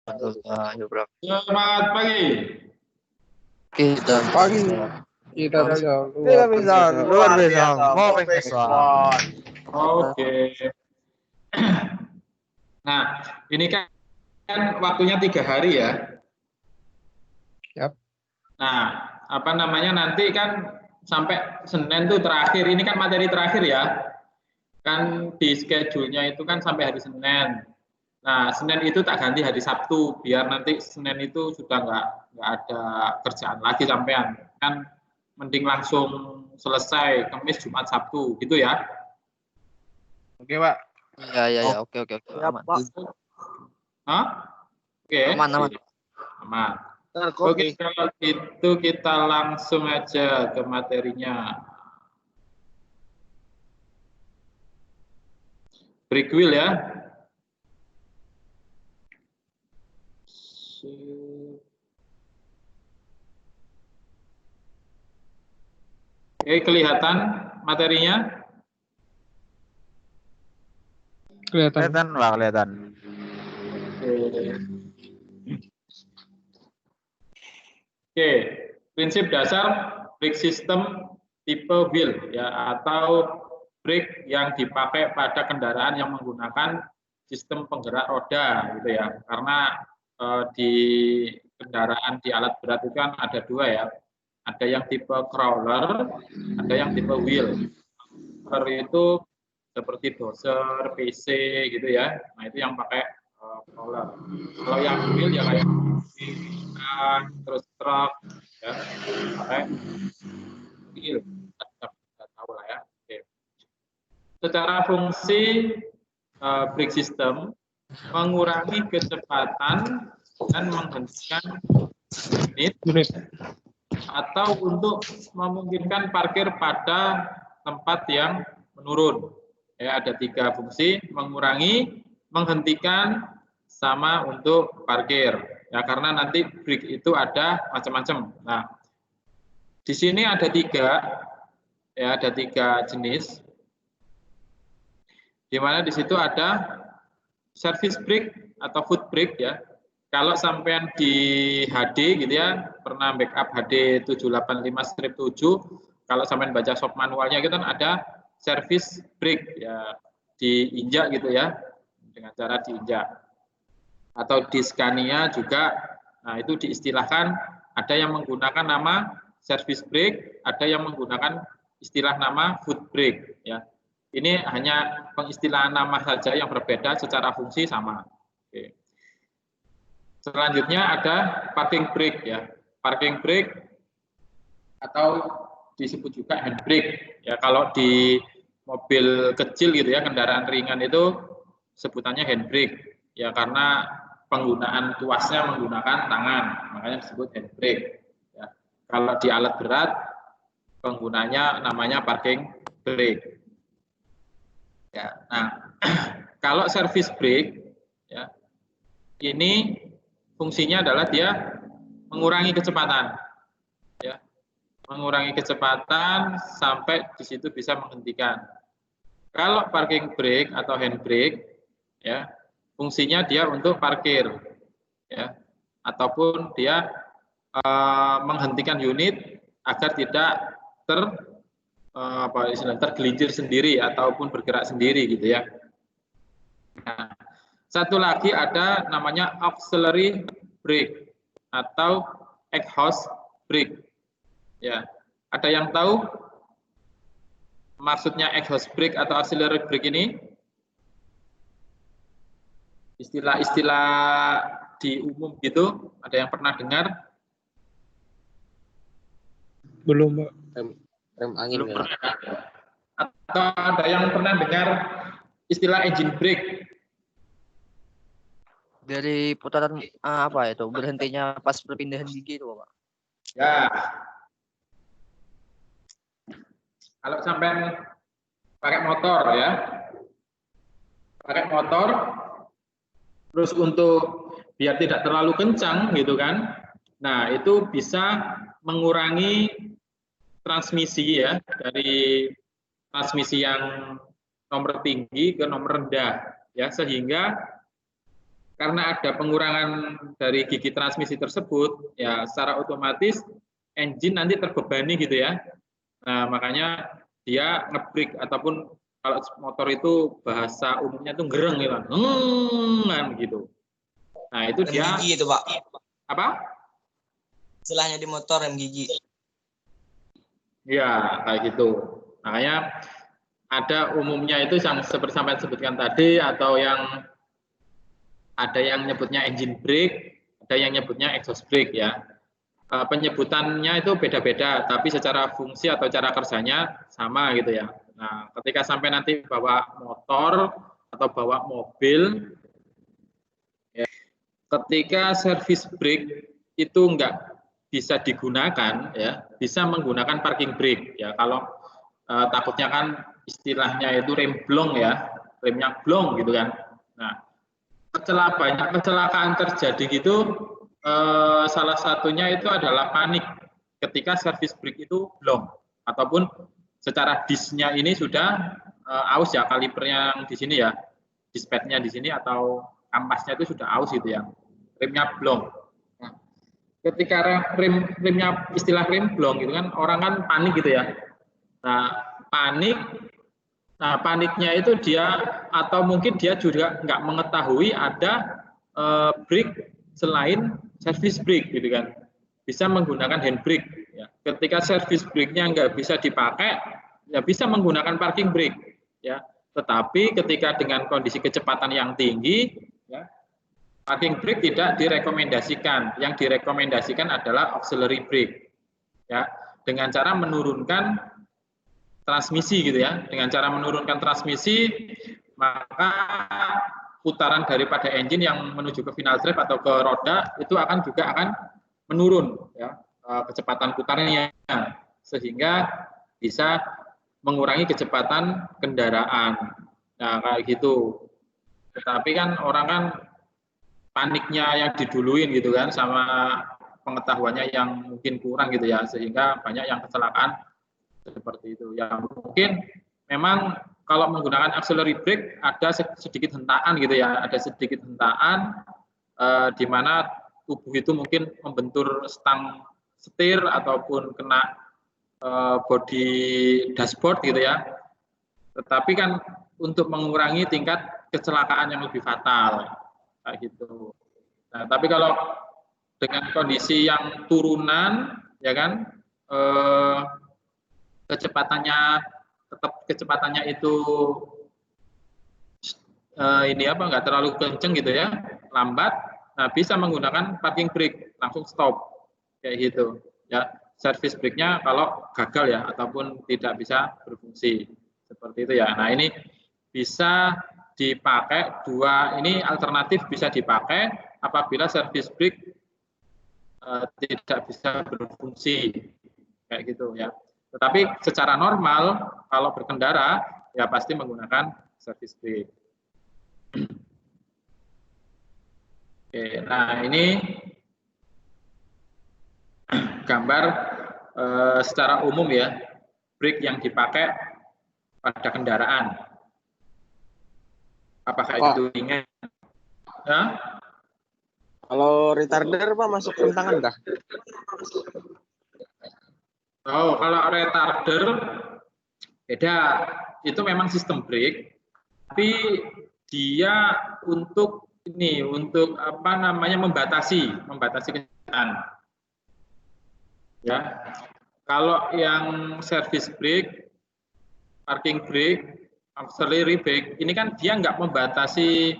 warahmatullahi wabarakatuh. Selamat pagi. Kita Pagi. Kita saja luar biasa. Moving Squad. Oke. Nah, ini kan waktunya 3 hari ya. Yap. Nah, apa namanya nanti kan sampai Senin tuh terakhir. Ini kan materi terakhir ya. Kan di schedule-nya itu kan sampai hari Senin. Nah, Senin itu tak ganti hari Sabtu biar nanti Senin itu sudah nggak ada kerjaan lagi sampean. Kan mending langsung selesai Kamis, Jumat, Sabtu gitu ya. Oke, Pak. Ya. Oke. Aman. Hah? Oke. Aman. Aman. Oke, kalau gitu kita langsung aja ke materinya. Break wheel ya. Oke, kelihatan materinya? Kelihatan. Oke, prinsip dasar brake system tipe wheel ya atau brake yang dipakai pada kendaraan yang menggunakan sistem penggerak roda gitu ya. Karena di kendaraan di alat berat itu kan ada 2 ya. Ada yang tipe crawler, ada yang tipe wheel. Crawler itu seperti dozer, PC gitu ya. Nah, itu yang pakai crawler. Kalau yang wheel ya kayak terus truk ya, pakai wheel. Kita tahu lah ya. Oke. Secara fungsi brake system mengurangi kecepatan dan menghentikan unit atau untuk memungkinkan parkir pada tempat yang menurun. Ya, ada 3 fungsi: mengurangi, menghentikan, sama untuk parkir. Ya, karena nanti brake itu ada macam-macam. Nah, di sini ada 3, ya, ada 3 jenis. Di mana di situ ada service brake atau foot brake ya. Kalau sampean di HD gitu ya, pernah backup HD 785-7, kalau sampean baca shop manualnya itu kan ada service brake ya, diinjak gitu ya, dengan cara diinjak. Atau di Scania juga, nah itu diistilahkan ada yang menggunakan nama service brake, ada yang menggunakan istilah nama foot brake ya. Ini hanya pengistilahan nama saja yang berbeda, secara fungsi sama. Oke. Selanjutnya ada parking brake ya. Parking brake atau disebut juga handbrake ya. Kalau di mobil kecil gitu ya, kendaraan ringan itu sebutannya handbrake ya, karena penggunaan tuasnya menggunakan tangan, makanya disebut handbrake ya. Kalau di alat berat penggunanya namanya parking brake ya. Nah, kalau service brake ya, ini fungsinya adalah dia mengurangi kecepatan ya, mengurangi kecepatan sampai di situ bisa menghentikan. Kalau parking brake atau handbrake ya, fungsinya dia untuk parkir ya, ataupun dia menghentikan unit agar tidak tergelincir sendiri ataupun bergerak sendiri gitu ya. Nah, satu lagi ada namanya auxiliary brake atau exhaust brake. Ya, ada yang tahu maksudnya exhaust brake atau auxiliary brake ini? Istilah-istilah di umum gitu, ada yang pernah dengar? Belum, Pak. Rem angin. Belum pernah. Atau ada yang pernah dengar istilah engine brake? Dari putaran apa itu? Berhentinya pas perpindahan gigi itu, Pak. Ya. Kalau sampai pakai motor ya. Pakai motor terus untuk biar tidak terlalu kencang gitu kan. Nah, itu bisa mengurangi transmisi ya, dari transmisi yang nomor tinggi ke nomor rendah ya, sehingga karena ada pengurangan dari gigi transmisi tersebut, ya secara otomatis engine nanti terbebani gitu ya. Nah, makanya dia nge-brake ataupun kalau motor itu bahasa umumnya itu gereng gitu. Gitu. Nah, itu rem dia gigi itu, Pak. apa? Istilahnya di motor rem gigi. Ya, kayak gitu. Makanya ada umumnya itu yang seperti sampai sebutkan tadi, atau yang ada yang nyebutnya engine brake, ada yang nyebutnya exhaust brake ya. Penyebutannya itu beda-beda, tapi secara fungsi atau cara kerjanya sama gitu ya. Nah, ketika sampai nanti bawa motor atau bawa mobil, ya, ketika service brake itu enggak bisa digunakan, ya, bisa menggunakan parking brake ya. Kalau takutnya kan istilahnya itu rem blong ya, remnya blong gitu kan. Nah, banyak kecelakaan terjadi gitu. Salah satunya itu adalah panik ketika service brake itu blong, ataupun secara disknya ini sudah aus ya, kalipernya yang di sini ya, dispadnya di sini atau kampasnya itu sudah aus gitu ya, remnya blong. Nah, ketika remnya istilah rem blong gitu kan, orang kan panik gitu ya. Nah, paniknya itu dia, atau mungkin dia juga nggak mengetahui ada brake selain service brake gitu kan, bisa menggunakan handbrake ya. Ketika service brake-nya nggak bisa dipakai, ya bisa menggunakan parking brake ya. Tetapi ketika dengan kondisi kecepatan yang tinggi ya, parking brake tidak direkomendasikan. Yang direkomendasikan adalah auxiliary brake ya, dengan cara menurunkan transmisi gitu ya. Dengan cara menurunkan transmisi, maka putaran daripada engine yang menuju ke final drive atau ke roda itu juga akan menurun ya, kecepatan putarnya, sehingga bisa mengurangi kecepatan kendaraan. Nah, kayak gitu. Tetapi kan orang kan paniknya yang diduluin gitu kan, sama pengetahuannya yang mungkin kurang gitu ya, sehingga banyak yang kecelakaan seperti itu. Ya mungkin memang kalau menggunakan auxiliary brake ada sedikit hentaan gitu ya, ada sedikit hentaan di mana tubuh itu mungkin membentur stang setir ataupun kena bodi dashboard gitu ya. Tetapi kan untuk mengurangi tingkat kecelakaan yang lebih fatal kayak gitu. Nah, tapi kalau dengan kondisi yang turunan ya kan, kecepatannya itu ini apa, nggak terlalu kenceng gitu ya, lambat, nah bisa menggunakan parking brake, langsung stop kayak gitu ya. Service brake-nya kalau gagal ya, ataupun tidak bisa berfungsi seperti itu ya. Nah, ini bisa dipakai ini alternatif bisa dipakai apabila service brake tidak bisa berfungsi kayak gitu ya. Tetapi secara normal kalau berkendara ya pasti menggunakan service brake. Oke, nah ini gambar secara umum ya, brake yang dipakai pada kendaraan. Apakah itu ingat? Ya? Kalau retarder Pak masuk rentangan kah? Oh, kalau retarder beda. Itu memang sistem brake, tapi dia untuk apa namanya, membatasi kecepatan. Ya. Kalau yang service brake, parking brake, auxiliary brake, ini kan dia nggak membatasi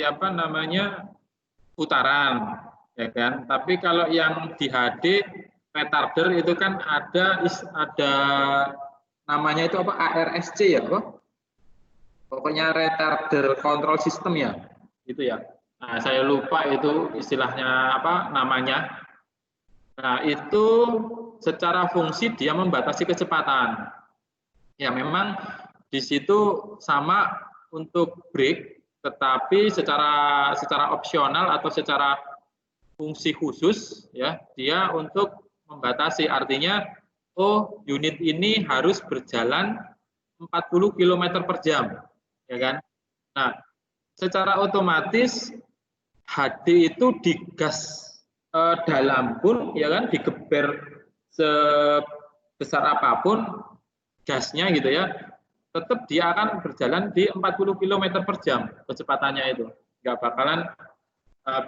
apa namanya, putaran, ya kan. Tapi kalau yang di HD retarder itu kan ada namanya itu apa, ARSC ya, apa? Pokoknya retarder control system ya, gitu ya. Nah, saya lupa itu istilahnya apa namanya. Nah, itu secara fungsi dia membatasi kecepatan. Ya, memang di situ sama untuk brake, tetapi secara opsional atau secara fungsi khusus ya, dia untuk membatasi, artinya unit ini harus berjalan 40 km per jam, ya kan. Nah, secara otomatis HD itu digas dalam pun ya kan, digeber sebesar apapun gasnya gitu ya, tetap dia akan berjalan di 40 km per jam kecepatannya itu, nggak bakalan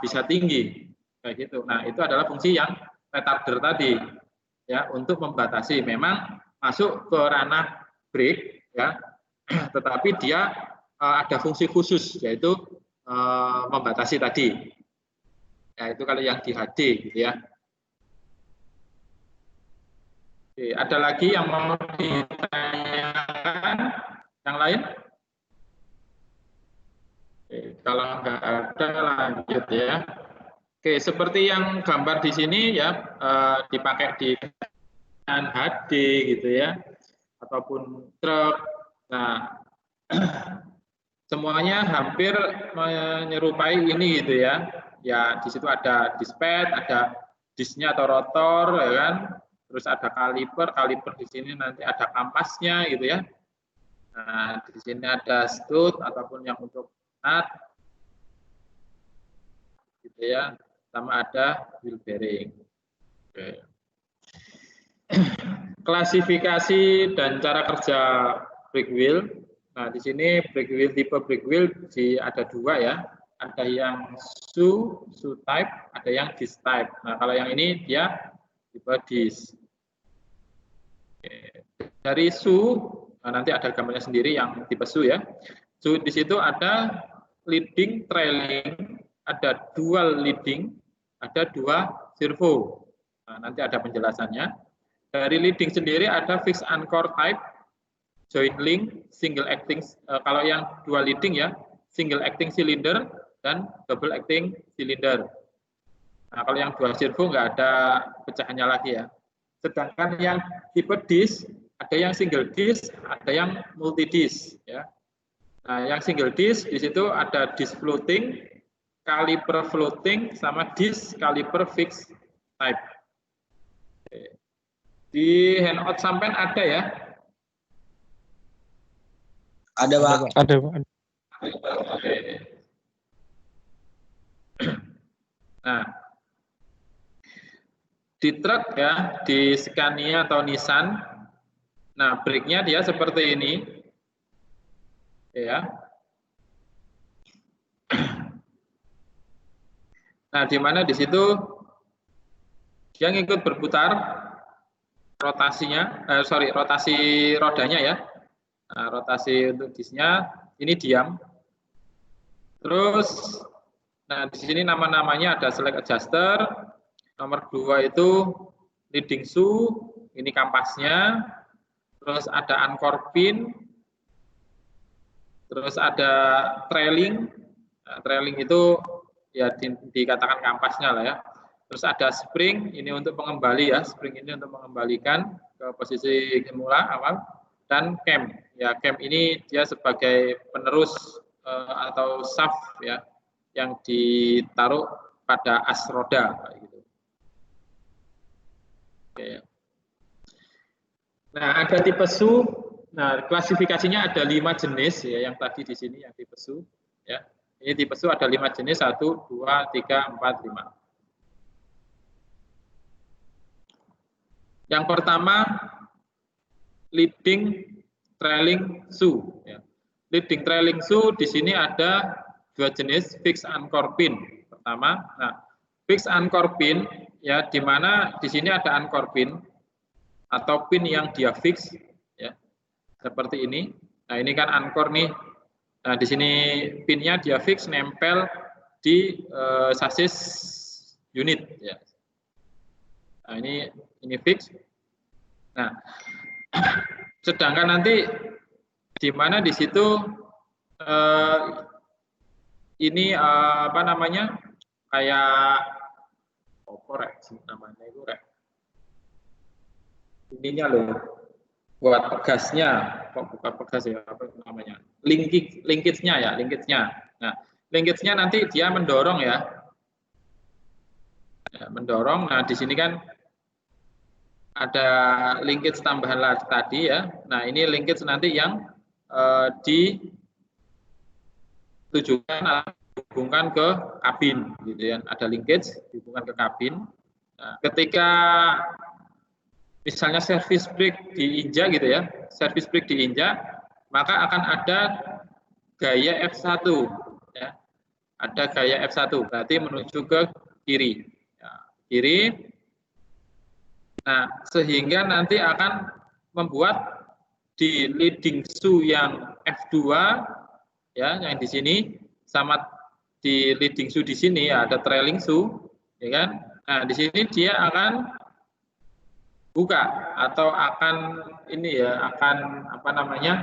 bisa tinggi kayak gitu. Nah itu adalah fungsi yang retarder tadi ya, untuk membatasi. Memang masuk ke ranah brake ya, tetapi dia ada fungsi khusus, yaitu membatasi tadi. Ya itu kalau yang di HD gitu ya. Oke, ada lagi yang mau ditanyakan yang lain? Oke, kalau nggak ada lanjut ya. Oke, seperti yang gambar di sini ya, dipakai di HD gitu ya, ataupun truk. Nah, semuanya hampir menyerupai ini gitu ya. Ya di situ ada dispatch, ada disknya atau rotor ya kan. Terus ada kaliper di sini nanti ada kampasnya gitu ya. Nah, di sini ada stud ataupun yang untuk nut gitu ya. Sama ada wheel bearing. Oke. Klasifikasi dan cara kerja brake wheel. Nah, di sini brake wheel, tipe brake wheel ada dua ya. Ada yang shoe type, ada yang disc type. Nah, kalau yang ini dia tipe disc. Dari shoe, nah nanti ada gambarnya sendiri yang tipe shoe ya. Shoe di situ ada leading, trailing, ada dual leading, ada dua servo. Nah, nanti ada penjelasannya. Dari leading sendiri ada fixed anchor type, joint link, single acting. Kalau yang dual leading ya, single acting cylinder dan double acting cylinder. Nah, kalau yang dua servo nggak ada pecahannya lagi ya. Sedangkan yang tipe disc, ada yang single disc, ada yang multi disc ya. Nah, yang single disc di situ ada disc floating, caliper floating, sama disc caliper fixed type. Di handout sampean ada ya? Ada, Pak. Ada, Pak. Oke. Nah, di truk ya, di Scania atau Nissan, nah brake-nya dia seperti ini, ya. Nah, di mana di situ dia ngikut berputar rotasinya, rotasi rodanya ya. Nah, rotasi untuk disnya ini diam. Terus, nah di sini nama-namanya ada select adjuster. Nomor 2 itu leading shoe, ini kampasnya. Terus ada anchor pin. Terus ada trailing. Nah, trailing itu ya dikatakan kampasnya lah ya. Terus ada spring, ini untuk pengembali ya. Spring ini untuk mengembalikan ke posisi semula awal. Dan cam, ya cam ini dia sebagai penerus atau shaft ya, yang ditaruh pada as roda gitu. Oke. Nah, ada tipe shoe. Nah, klasifikasinya ada 5 jenis ya, yang tadi di sini yang tipe shoe ya. Ini tipe shoe ada 5 jenis, 1 2 3 4 5. Yang pertama leading trailing shoe ya. Leading trailing shoe di sini ada 2 jenis, fixed anchor pin. Pertama, nah fixed anchor pin ya, di mana di sini ada anchor pin atau pin yang dia fix ya. Seperti ini. Nah, ini kan anchor nih. Nah, di sini pinnya dia fix nempel di sasis unit ya. Nah, ini fix. Nah, sedangkan nanti di mana di situ ini apa namanya, kayak oporek namanya itu rek. Ininya loh, buat pegasnya, kok bukan pegas ya, apa namanya, linkage-nya ya, linkage-nya. Nah, linkage-nya nanti dia mendorong ya, mendorong. Nah, di sini kan ada linkage tambahan tadi ya. Nah, ini linkage nanti yang tujuan dihubungkan ke kabin, gitu ya. Ada linkage dihubungkan ke kabin. Nah, ketika misalnya service brake diinjak gitu ya, service brake diinjak, maka akan ada gaya F1 ya. Ada gaya F1 berarti menuju ke kiri. Ya, kiri. Nah, sehingga nanti akan membuat di leading shoe yang F2 ya, yang di sini sama di leading shoe di sini ya, ada trailing shoe ya kan. Nah, di sini dia akan buka atau akan ini ya, akan apa namanya?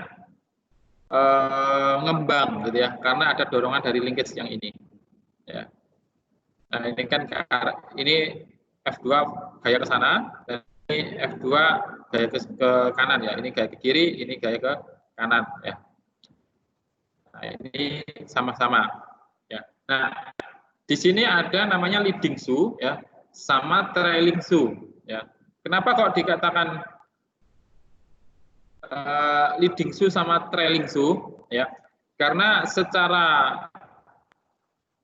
Ngembang gitu ya, karena ada dorongan dari linkage yang ini ya. Nah, ini kan ini F2 gaya ke sana dan ini F2 gaya ke kanan ya, ini gaya ke kiri, ini gaya ke kanan ya. Nah, ini sama-sama ya. Nah, di sini ada namanya leading shoe ya, sama trailing shoe ya. Kenapa kok dikatakan leading shoe sama trailing shoe ya? Karena secara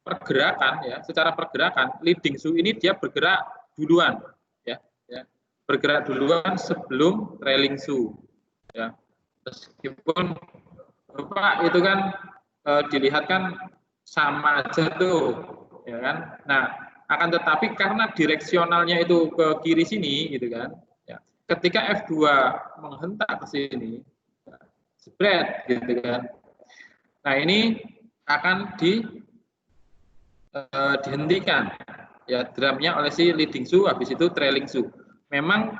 pergerakan leading shoe ini dia bergerak duluan ya, bergerak duluan sebelum trailing shoe ya. Meskipun Bapak itu kan dilihat kan sama aja tuh ya kan. Nah, akan tetapi karena direksionalnya itu ke kiri sini gitu kan ya. Ketika F2 menghentak ke sini spread gitu kan. Nah, ini akan dihentikan ya drumnya oleh si leading shoe, habis itu trailing shoe. Memang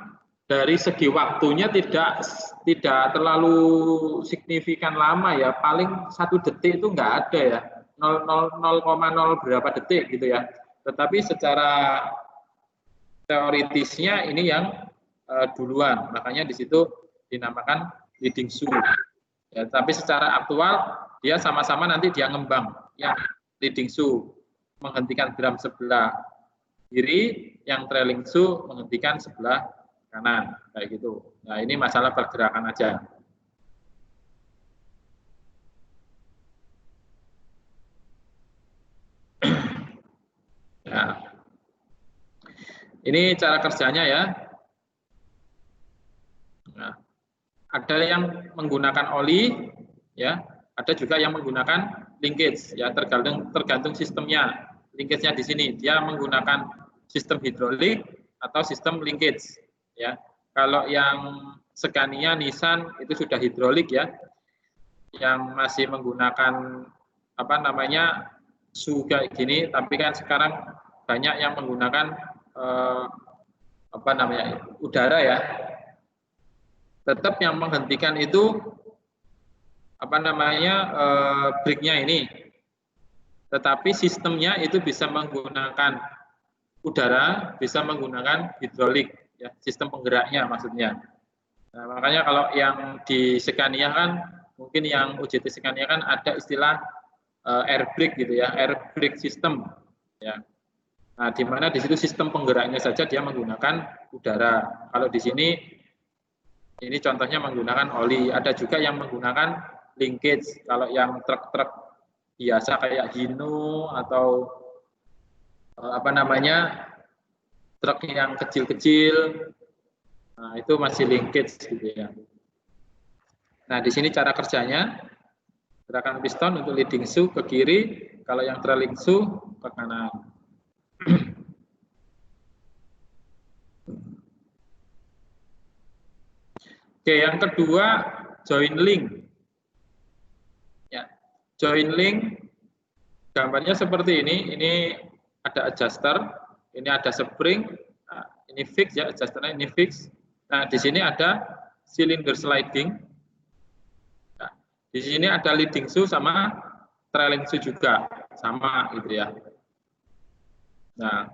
dari segi waktunya tidak terlalu signifikan lama ya, paling 1 detik itu nggak ada ya, 0,0 berapa detik gitu ya. Tetapi secara teoritisnya ini yang duluan, makanya di situ dinamakan leading shoe. Ya, tapi secara aktual dia sama-sama nanti dia ngembang, yang leading shoe menghentikan drum sebelah kiri, yang trailing shoe menghentikan sebelah kanan, kayak gitu. Nah, ini masalah pergerakan aja. Nah, ini cara kerjanya ya. Nah, ada yang menggunakan oli, ya, ada juga yang menggunakan linkage, ya, tergantung sistemnya. Linkage-nya di sini dia menggunakan sistem hidrolik atau sistem linkage, ya. Kalau yang Scania, Nissan itu sudah hidrolik ya. Yang masih menggunakan apa namanya su kayak gini, tapi kan sekarang banyak yang menggunakan apa namanya udara ya. Tetap yang menghentikan itu apa namanya brake-nya ini, tetapi sistemnya itu bisa menggunakan udara, bisa menggunakan hidrolik, ya, sistem penggeraknya maksudnya. Nah, makanya kalau yang di Scania kan, mungkin yang UJT Scania kan ada istilah air brake gitu ya, air brake system, ya. Nah, di mana di situ sistem penggeraknya saja dia menggunakan udara. Kalau di sini ini contohnya menggunakan oli. Ada juga yang menggunakan linkage. Kalau yang truk-truk biasa kayak Hino atau apa namanya truk yang kecil-kecil, nah itu masih linkage gitu ya. Nah, di sini cara kerjanya, gerakan piston untuk leading shoe ke kiri, kalau yang trailing shoe ke kanan. Oke, yang kedua join link. Ya, join link gambarnya seperti ini. Ini ada adjuster, ini ada spring, nah, ini fix ya, adjusternya ini fix. Nah, di sini ada cylinder sliding. Nah, di sini ada leading shoe sama trailing shoe juga, sama gitu ya. Nah,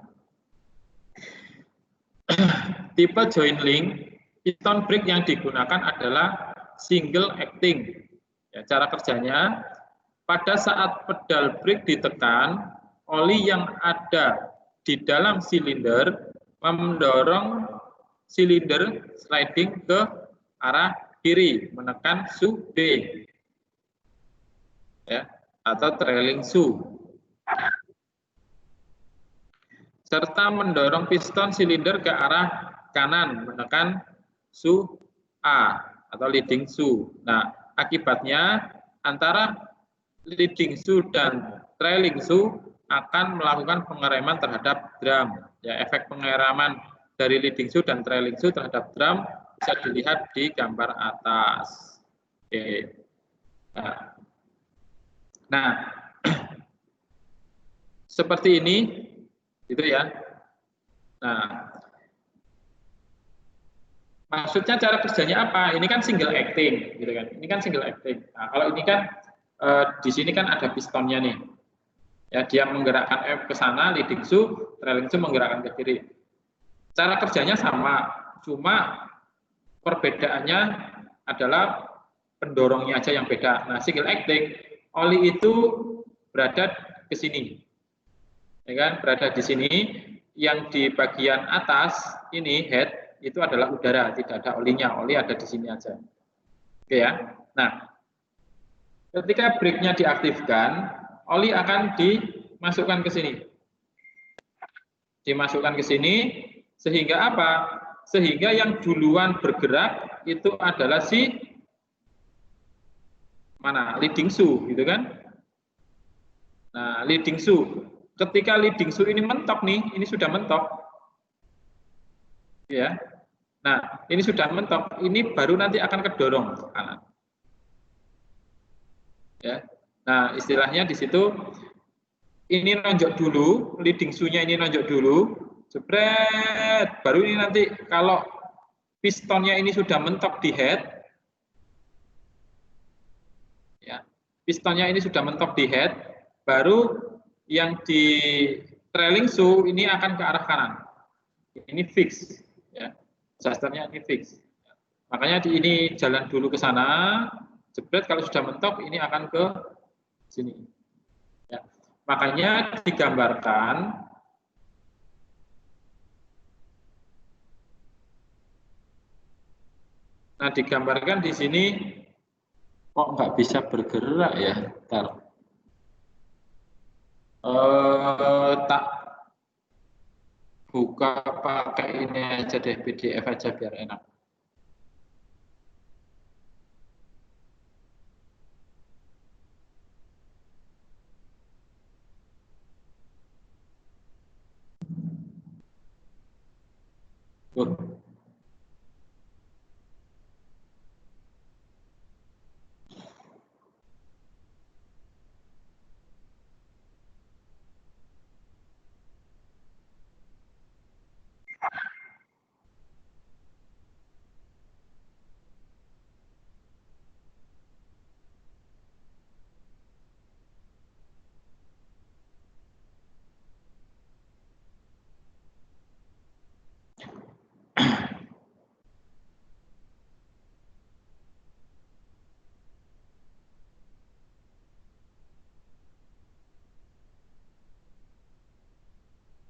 tipe join link piston brake yang digunakan adalah single acting. Ya, cara kerjanya, pada saat pedal brake ditekan, oli yang ada di dalam silinder mendorong silinder sliding ke arah kiri, menekan shoe B. Ya, atau trailing shoe. Serta mendorong piston silinder ke arah kanan menekan shoe A atau leading shoe. Nah, akibatnya antara leading shoe dan trailing shoe akan melakukan pengereman terhadap drum. Ya, efek pengereman dari leading shoe dan trailing shoe terhadap drum bisa dilihat di gambar atas. Oke. Nah, seperti ini, gitu ya. Nah, maksudnya cara kerjanya apa? Ini kan single acting, gitu kan? Ini kan single acting. Nah, kalau ini kan di sini kan ada pistonnya nih. Ya, dia menggerakkan F ke sana, leading shoe, trailing shoe menggerakkan ke kiri. Cara kerjanya sama, cuma perbedaannya adalah pendorongnya aja yang beda. Nah, single acting, oli itu berada ke sini, ya kan? Berada di sini. Yang di bagian atas ini head itu adalah udara, tidak ada olinya. Oli ada di sini aja. Oke ya. Nah, ketika brake-nya diaktifkan, oli akan dimasukkan ke sini. Dimasukkan ke sini sehingga apa? Sehingga yang duluan bergerak itu adalah si mana? Leading shoe, gitu kan? Nah, leading shoe. Ketika leading shoe ini mentok nih, ini sudah mentok. Ya. Nah, ini sudah mentok, ini baru nanti akan kedorong ke kanan. Ya. Nah, istilahnya di situ ini nonjok dulu, leading shoe-nya ini nonjok dulu, jebret, baru ini nanti kalau pistonnya ini sudah mentok di head, ya, pistonnya ini sudah mentok di head, baru yang di trailing shoe ini akan ke arah kanan. Ini fix, ya. Adjusternya ini fix. Makanya ini jalan dulu ke sana, jebret kalau sudah mentok ini akan ke sini. Ya. Makanya digambarkan digambarkan di sini kok nggak bisa bergerak ya? Bentar. Tak buka pakai ini aja deh, PDF aja biar enak.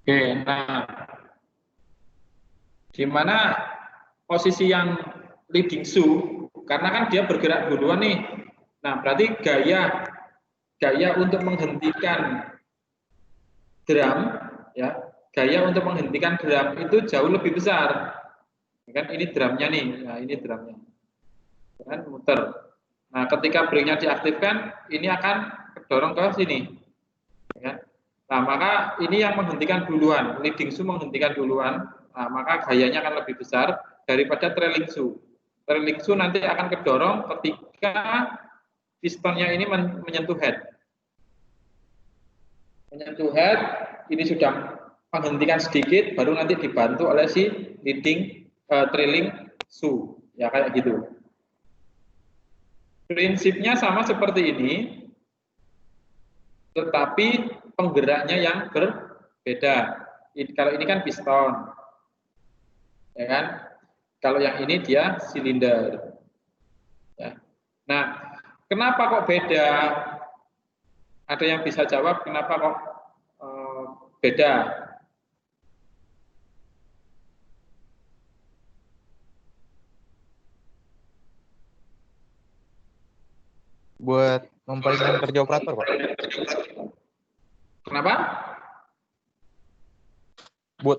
Oke, nah di mana posisi yang leading shoe, karena kan dia bergerak duluan nih. Nah, berarti gaya untuk menghentikan drum, ya, gaya untuk menghentikan drum itu jauh lebih besar. Kan ini drumnya nih, nah ini drumnya, kan muter. Nah, ketika brake-nya diaktifkan, ini akan kedorong ke sini. Ya. Nah, maka ini yang menghentikan duluan, leading shoe menghentikan duluan, nah, maka gayanya akan lebih besar daripada trailing shoe. Trailing shoe nanti akan kedorong ketika pistonnya ini menyentuh head. Menyentuh head, ini sudah menghentikan sedikit, baru nanti dibantu oleh si trailing shoe. Ya, kayak gitu. Prinsipnya sama seperti ini, tetapi penggeraknya yang berbeda. Kalau ini kan piston, ya kan? Kalau yang ini dia silinder. Ya. Nah, kenapa kok beda? Ada yang bisa jawab kenapa kok beda? Buat memperingan kerja operator, Pak. Kenapa? Buat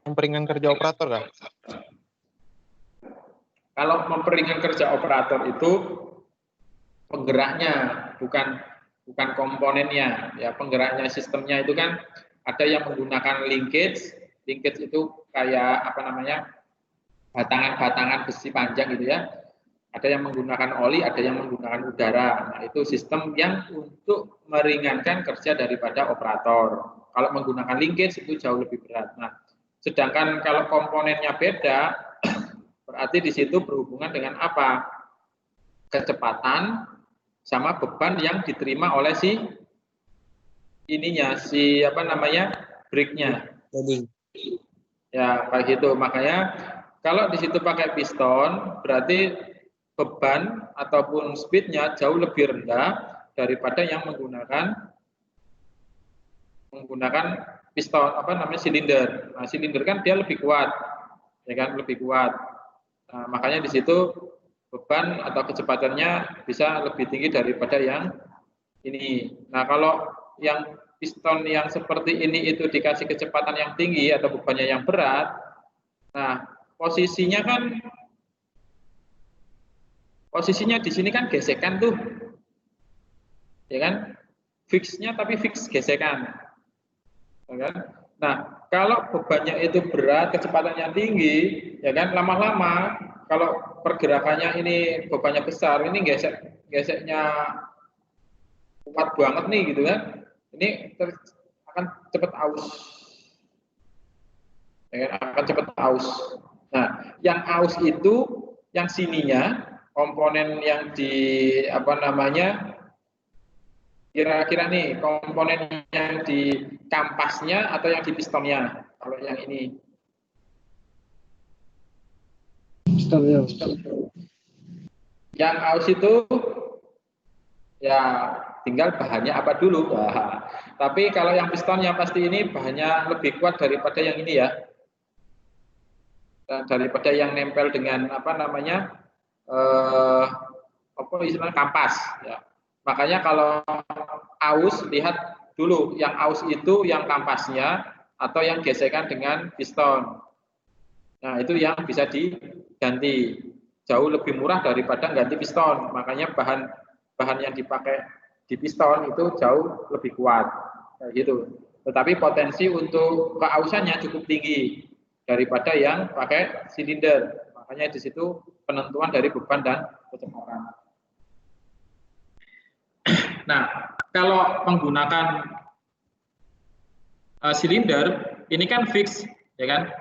memperingan kerja operator, Kak. Kalau memperingan kerja operator itu penggeraknya, bukan komponennya. Ya, penggeraknya sistemnya itu kan ada yang menggunakan linkage. Linkage itu kayak apa namanya? Batangan-batangan besi panjang gitu ya. Ada yang menggunakan oli, ada yang menggunakan udara. Nah, itu sistem yang untuk meringankan kerja daripada operator. Kalau menggunakan linkage itu jauh lebih berat. Nah, sedangkan kalau komponennya beda, berarti di situ berhubungan dengan apa? Kecepatan sama beban yang diterima oleh si ininya, si apa namanya? Brake-nya. Ya, kayak gitu. Makanya kalau di situ pakai piston, berarti beban ataupun speed-nya jauh lebih rendah daripada yang menggunakan piston apa namanya silinder. Nah, silinder kan dia lebih kuat, ya kan, lebih kuat. Nah, makanya di situ beban atau kecepatannya bisa lebih tinggi daripada yang ini. Nah, kalau yang piston yang seperti ini itu dikasih kecepatan yang tinggi atau bebannya yang berat, nah posisinya di sini kan gesekan tuh, ya kan, fixnya tapi fix gesekan, ya kan? Nah, kalau bebannya itu berat, kecepatannya tinggi, ya kan, lama-lama kalau pergerakannya ini bebannya besar, ini geseknya kuat banget nih gitu kan, ini akan cepat aus, ya kan, akan cepat aus. Nah, yang aus itu yang sininya komponen yang di apa namanya, kira-kira nih komponen yang di kampasnya atau yang di pistonnya. Kalau yang ini pistonnya, yang aus itu ya tinggal bahannya apa dulu. Nah, tapi kalau yang pistonnya pasti ini bahannya lebih kuat daripada yang ini ya, daripada yang nempel dengan apa namanya apa istilah kampas ya. Makanya kalau aus, lihat dulu yang aus itu yang kampasnya atau yang gesekan dengan piston. Nah, itu yang bisa diganti. Jauh lebih murah daripada ganti piston. Makanya bahan yang dipakai di piston itu jauh lebih kuat. Kayak gitu. Tetapi potensi untuk keausannya cukup tinggi daripada yang pakai silinder. Makanya di situ penentuan dari beban dan kecepatan. Nah, kalau menggunakan silinder, ini kan fix, ya kan?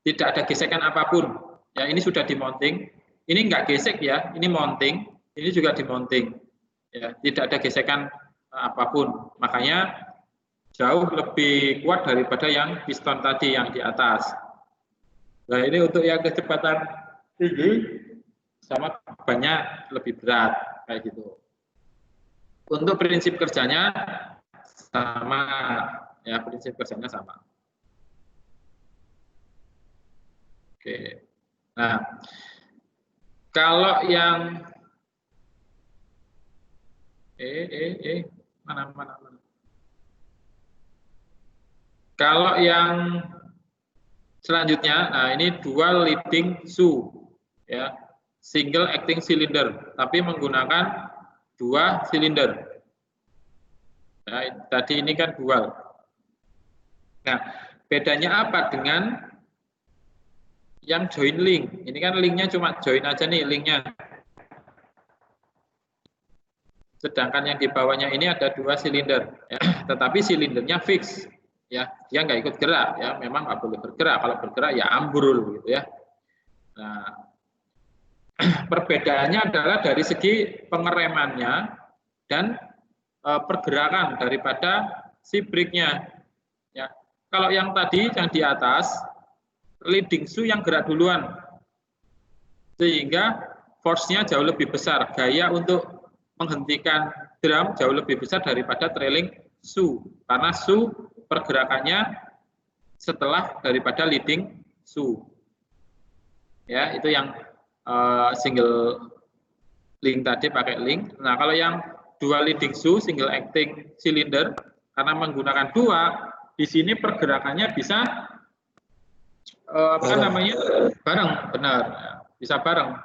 Tidak ada gesekan apapun. Ya, ini sudah dimonting. Ini enggak gesek ya, ini mounting. Ini juga dimonting. Ya, tidak ada gesekan apapun. Makanya jauh lebih kuat daripada yang piston tadi yang di atas. Nah, ini untuk yang kecepatan tinggi sama bebannya lebih berat, kayak gitu. Untuk prinsip kerjanya sama, ya, prinsip kerjanya sama. Oke. Nah, kalau yang mana. Kalau yang selanjutnya, nah ini dual leading shoe, ya, single acting cylinder, tapi menggunakan 2 silinder. Nah, tadi ini kan dual. Nah, bedanya apa dengan yang join link? Ini kan linknya cuma join aja nih, linknya. Sedangkan yang di bawahnya ini ada 2 silinder, ya. Tetapi silindernya fix, ya, dia nggak ikut gerak, ya, memang nggak boleh bergerak. Kalau bergerak ya ambrul, gitu ya. Nah, perbedaannya adalah dari segi pengeremannya dan pergerakan daripada si brake-nya. Ya, kalau yang tadi yang di atas leading shoe yang gerak duluan, sehingga force-nya jauh lebih besar, gaya untuk menghentikan drum jauh lebih besar daripada trailing shoe, karena shoe pergerakannya setelah daripada leading shoe. Ya, itu yang single link tadi pakai link. Nah, kalau yang dual leading screw single acting cylinder, karena menggunakan dua, di sini pergerakannya bisa bareng, benar, bisa bareng.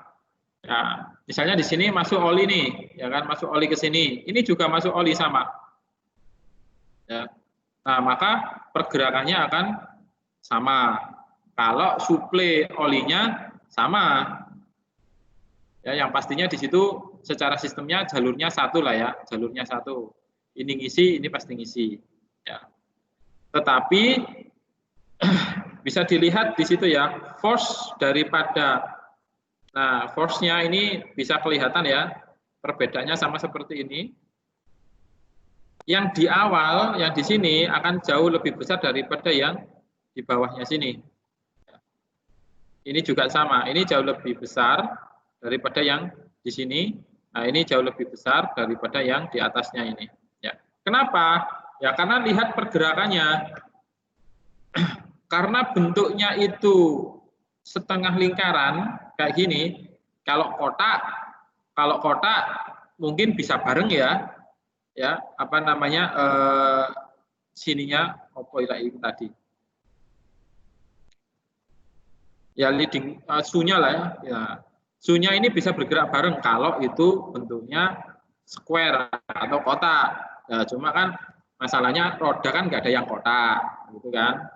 Ya, misalnya di sini masuk oli nih, ya kan, masuk oli ke sini, ini juga masuk oli sama. Ya. Nah, maka pergerakannya akan sama. Kalau suplai olinya sama. Ya, yang pastinya di situ secara sistemnya jalurnya satu lah ya, jalurnya satu. Ini ngisi, ini pasti ngisi. Ya. Tetapi bisa dilihat di situ ya, force daripada, nah force-nya ini bisa kelihatan ya, perbedaannya sama seperti ini. Yang di awal, yang di sini akan jauh lebih besar daripada yang di bawahnya sini. Ini juga sama, ini jauh lebih besar daripada yang di sini. Nah, ini jauh lebih besar daripada yang di atasnya ini. Ya. Kenapa? Ya karena lihat pergerakannya. Karena bentuknya itu setengah lingkaran kayak gini. Kalau kotak mungkin bisa bareng ya. Ya, apa namanya? Sininya itu tadi. Ya leading su-nya lah ya. Ya. Su-nya ini bisa bergerak bareng kalau itu bentuknya square atau kotak. Ya, cuma kan masalahnya roda kan nggak ada yang kotak, gitu kan.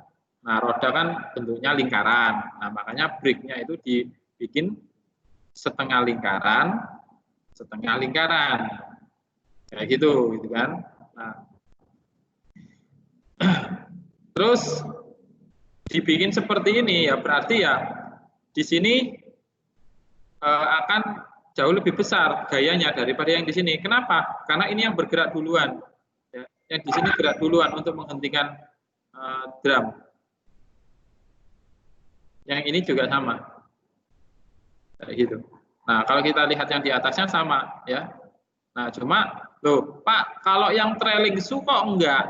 Nah, roda kan bentuknya lingkaran. Nah, makanya brake-nya itu dibikin setengah lingkaran, setengah lingkaran. Kayak gitu kan. Nah. Terus dibikin seperti ini ya berarti ya di sini akan jauh lebih besar gayanya daripada yang di sini. Kenapa? Karena ini yang bergerak duluan. Ya, yang di sini gerak duluan untuk menghentikan drum. Yang ini juga sama. Kayak gitu. Nah, kalau kita lihat yang di atasnya sama ya. Nah, cuma loh, Pak, kalau yang trailing su kok enggak?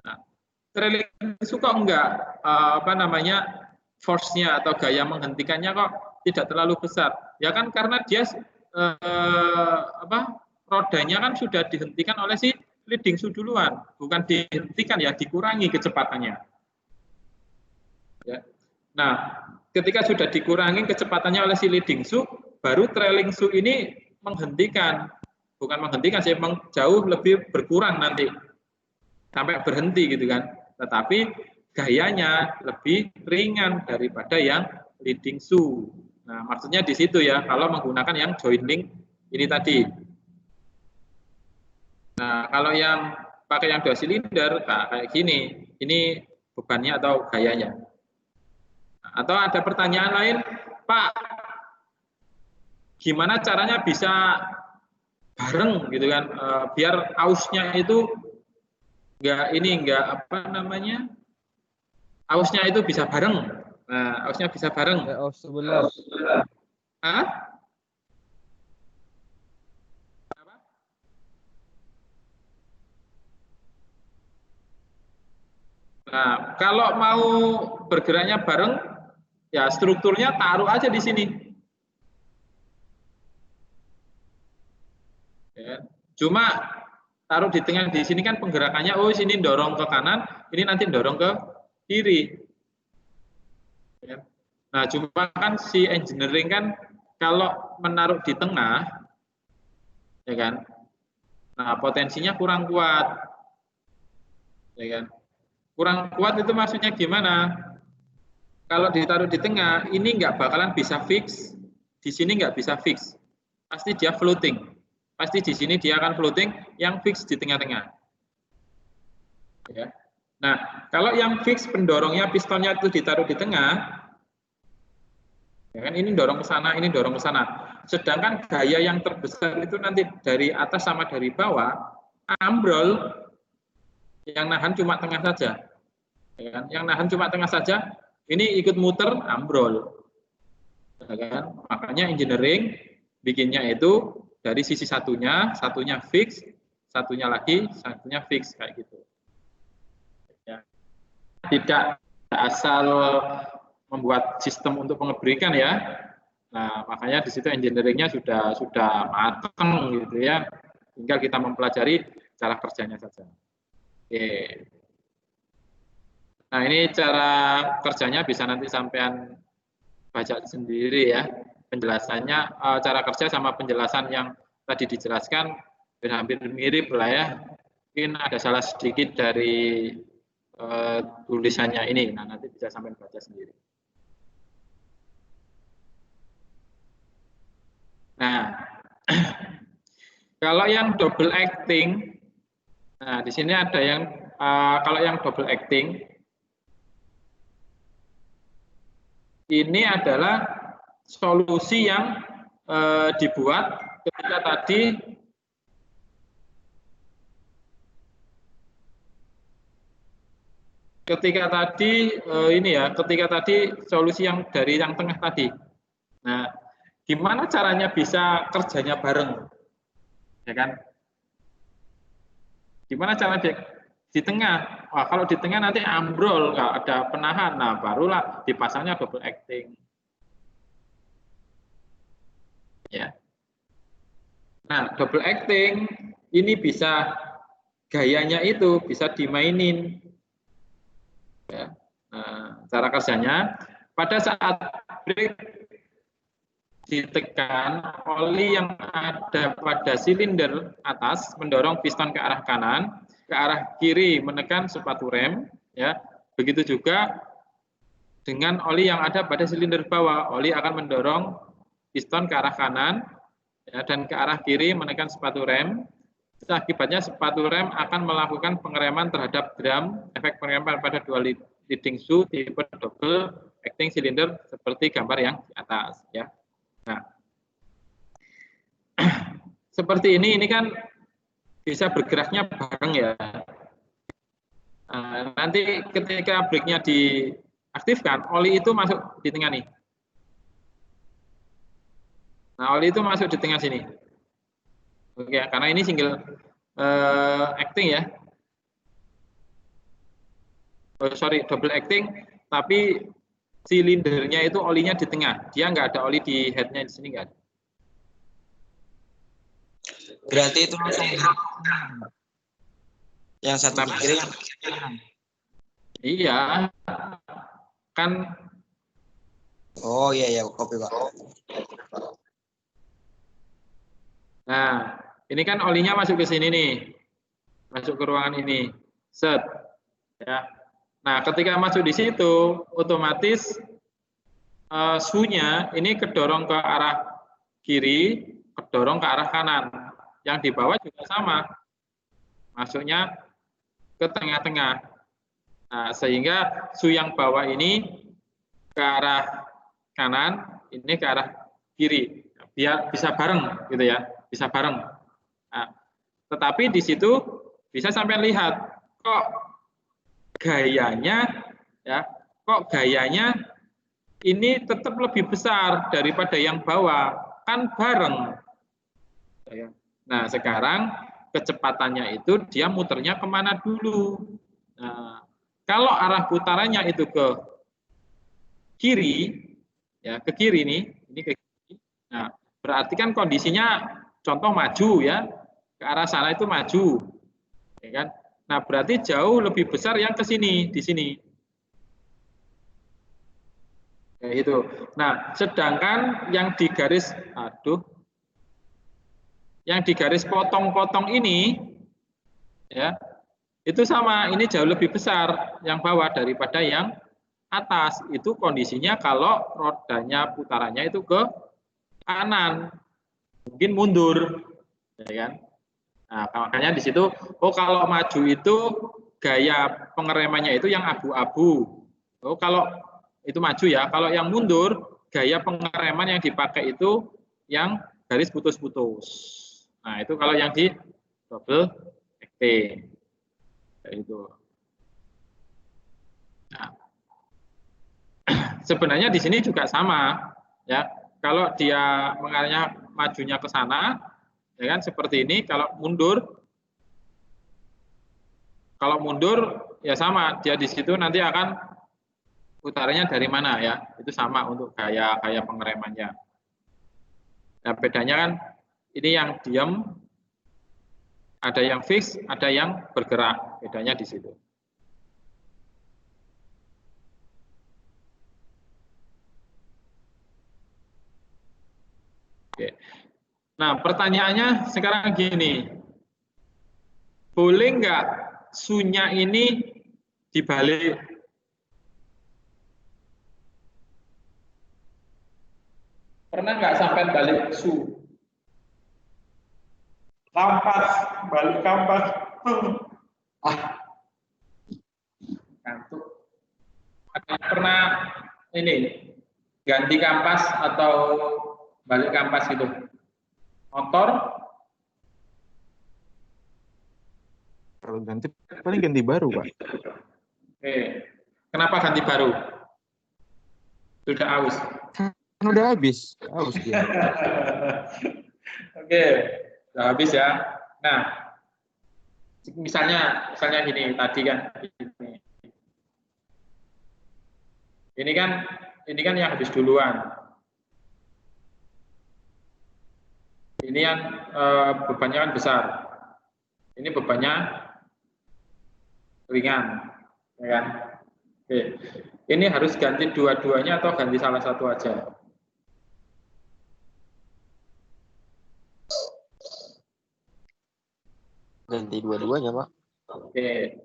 Nah, trailing su kok enggak apa namanya? Force-nya atau gaya menghentikannya kok tidak terlalu besar. Ya kan karena dia rodanya kan sudah dihentikan oleh si leading su duluan, bukan dihentikan ya, dikurangi kecepatannya. Ya. Nah, ketika sudah dikurangi kecepatannya oleh si leading su, baru trailing su ini menghentikan, bukan menghentikan sih, jauh lebih berkurang nanti sampai berhenti gitu kan. Tetapi gayanya lebih ringan daripada yang leading su. Nah, maksudnya di situ ya, kalau menggunakan yang joint link ini tadi. Nah, kalau yang pakai yang 2 silinder, nah, kayak gini, ini bebannya atau gayanya. Atau ada pertanyaan lain, Pak, gimana caranya bisa bareng gitu kan, biar ausnya itu enggak apa namanya, ausnya itu bisa bareng. Nah, ausnya bisa bareng. Aus sebelah. Hah? Apa? Nah, kalau mau bergeraknya bareng, ya strukturnya taruh aja di sini. Ya. Cuma taruh di tengah di sini kan penggerakannya, oh sini dorong ke kanan, ini nanti dorong ke kiri. Ya. Nah, cuma kan si engineering kan kalau menaruh di tengah, ya kan, nah potensinya kurang kuat, ya kan. Kurang kuat itu maksudnya gimana? Kalau ditaruh di tengah, ini nggak bakalan bisa fix, di sini nggak bisa fix, pasti dia floating. Pasti di sini dia akan floating, yang fix di tengah-tengah. Ya. Nah, kalau yang fix pendorongnya, pistonnya itu ditaruh di tengah, ya kan, ini dorong ke sana, ini dorong ke sana. Sedangkan gaya yang terbesar itu nanti dari atas sama dari bawah, ambrol, yang nahan cuma tengah saja. Ya kan? Yang nahan cuma tengah saja, ini ikut muter, ambrol. Ya kan? Makanya engineering bikinnya itu dari sisi satunya fix, satunya fix kayak gitu. Ya. Tidak asal membuat sistem untuk pengebrikan ya, Nah, makanya di situ engineering-nya sudah matang gitu ya. Tinggal kita mempelajari cara kerjanya saja. Oke. Nah, ini cara kerjanya bisa nanti sampean baca sendiri ya. Penjelasannya, cara kerja sama penjelasan yang tadi dijelaskan hampir mirip lah ya. Mungkin ada salah sedikit dari tulisannya ini. Nah, nanti bisa sampean baca sendiri. Nah, kalau yang double acting, nah di sini ada yang kalau yang double acting ini adalah solusi yang dibuat ketika tadi ini ya, ketika tadi solusi yang dari yang tengah tadi. Nah, gimana caranya bisa kerjanya bareng, ya kan? Gimana caranya di tengah? Wah, kalau di tengah nanti ambrol, nggak ada penahan. Nah, barulah dipasangnya double acting. Ya. Nah, double acting ini bisa gayanya itu bisa dimainin. Ya. Nah, cara kerjanya pada saat brake ditekan, oli yang ada pada silinder atas mendorong piston ke arah kanan, ke arah kiri menekan sepatu rem, ya. Begitu juga dengan oli yang ada pada silinder bawah, oli akan mendorong piston ke arah kanan, ya, dan ke arah kiri menekan sepatu rem. Akibatnya sepatu rem akan melakukan pengereman terhadap drum, efek pengereman pada dua leading shoe tipe double acting silinder seperti gambar yang di atas, ya. Nah, seperti ini kan bisa bergeraknya bareng ya. Nah, nanti ketika brake-nya diaktifkan, oli itu masuk di tengah nih. Nah, oli itu masuk di tengah sini. Oke, karena ini single acting ya. Oh, sorry, double acting, tapi silindernya itu olinya di tengah. Dia nggak ada oli di headnya di sini, nggak ada. Berarti itu langsung yang satu ke kiri, yang iya, kan. Oh iya kopi Pak. Nah, ini kan olinya masuk ke sini nih, masuk ke ruangan ini, set, ya. Nah, ketika masuk di situ, otomatis shoe-nya ini kedorong ke arah kiri, kedorong ke arah kanan. Yang di bawah juga sama, masuknya ke tengah-tengah. Nah, sehingga shoe yang bawah ini ke arah kanan, ini ke arah kiri. Biar bisa bareng gitu ya, bisa bareng. Nah, tetapi di situ bisa sampai lihat kok gayanya ya, kok gayanya ini tetap lebih besar daripada yang bawah, kan bareng. Nah, sekarang kecepatannya itu dia muternya kemana dulu. Nah, kalau arah putarannya itu ke kiri, ya ke kiri nih, ini ke kiri. Nah, berarti kan kondisinya contoh maju ya, ke arah sana itu maju, ya kan? Nah, berarti jauh lebih besar yang ke sini, di sini. Ya, itu. Nah, sedangkan yang di garis, yang di garis potong-potong ini, ya, itu sama, ini jauh lebih besar yang bawah daripada yang atas. Itu kondisinya kalau rodanya putarannya itu ke kanan, mungkin mundur, ya kan? Nah, makanya di situ, oh kalau maju itu gaya pengeremannya itu yang abu-abu. Oh kalau itu maju ya, kalau yang mundur gaya pengereman yang dipakai itu yang garis putus-putus. Nah itu kalau yang di double acting, itu. Nah, sebenarnya di sini juga sama, ya. Kalau dia mengarahnya majunya ke sana, ya kan seperti ini. Kalau mundur ya sama, dia di situ nanti akan putarannya dari mana ya, itu sama untuk gaya pengeremannya. Nah, bedanya kan ini yang diam, ada yang fix, ada yang bergerak. Bedanya di situ. Oke. Nah, pertanyaannya sekarang gini. Boleh nggak su-nya ini dibalik? Pernah nggak sampai balik su? Kampas, balik kampas. Kantuk. Ada yang pernah ini ganti kampas atau balik kampas gitu? Motor? Kalau ganti paling ganti baru, Pak. Oke. Kenapa ganti baru? Sudah aus. Kan udah habis. Habis dia. Oke, sudah habis ya. Nah, misalnya gini tadi kan. Ini kan yang habis duluan. Ini yang bebannya kan besar. Ini bebannya ringan, ya kan? Oke. Ini harus ganti dua-duanya atau ganti salah satu aja? Ganti dua-duanya, Pak. Oke.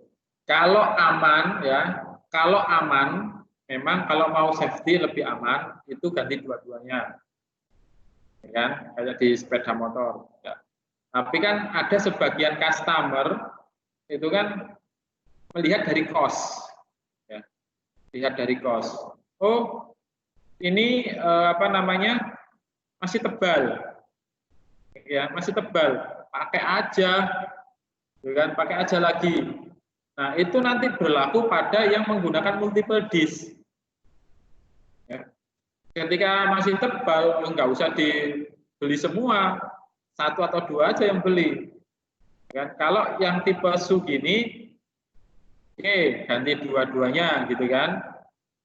Kalau aman ya, memang kalau mau safety lebih aman itu ganti dua-duanya. Ya kan? Kayak di sepeda motor, ya. Tapi kan ada sebagian customer itu kan melihat dari cost. Ya. Lihat dari cost. Oh, ini masih tebal. Ya, masih tebal. Pakai aja. Kan pakai aja lagi. Nah, itu nanti berlaku pada yang menggunakan multiple disk. Ya. Ketika masih tebal, nggak usah dibeli semua, satu atau dua aja yang beli. Ya. Kalau yang tipe SU gini, oke, ganti dua-duanya gitu kan.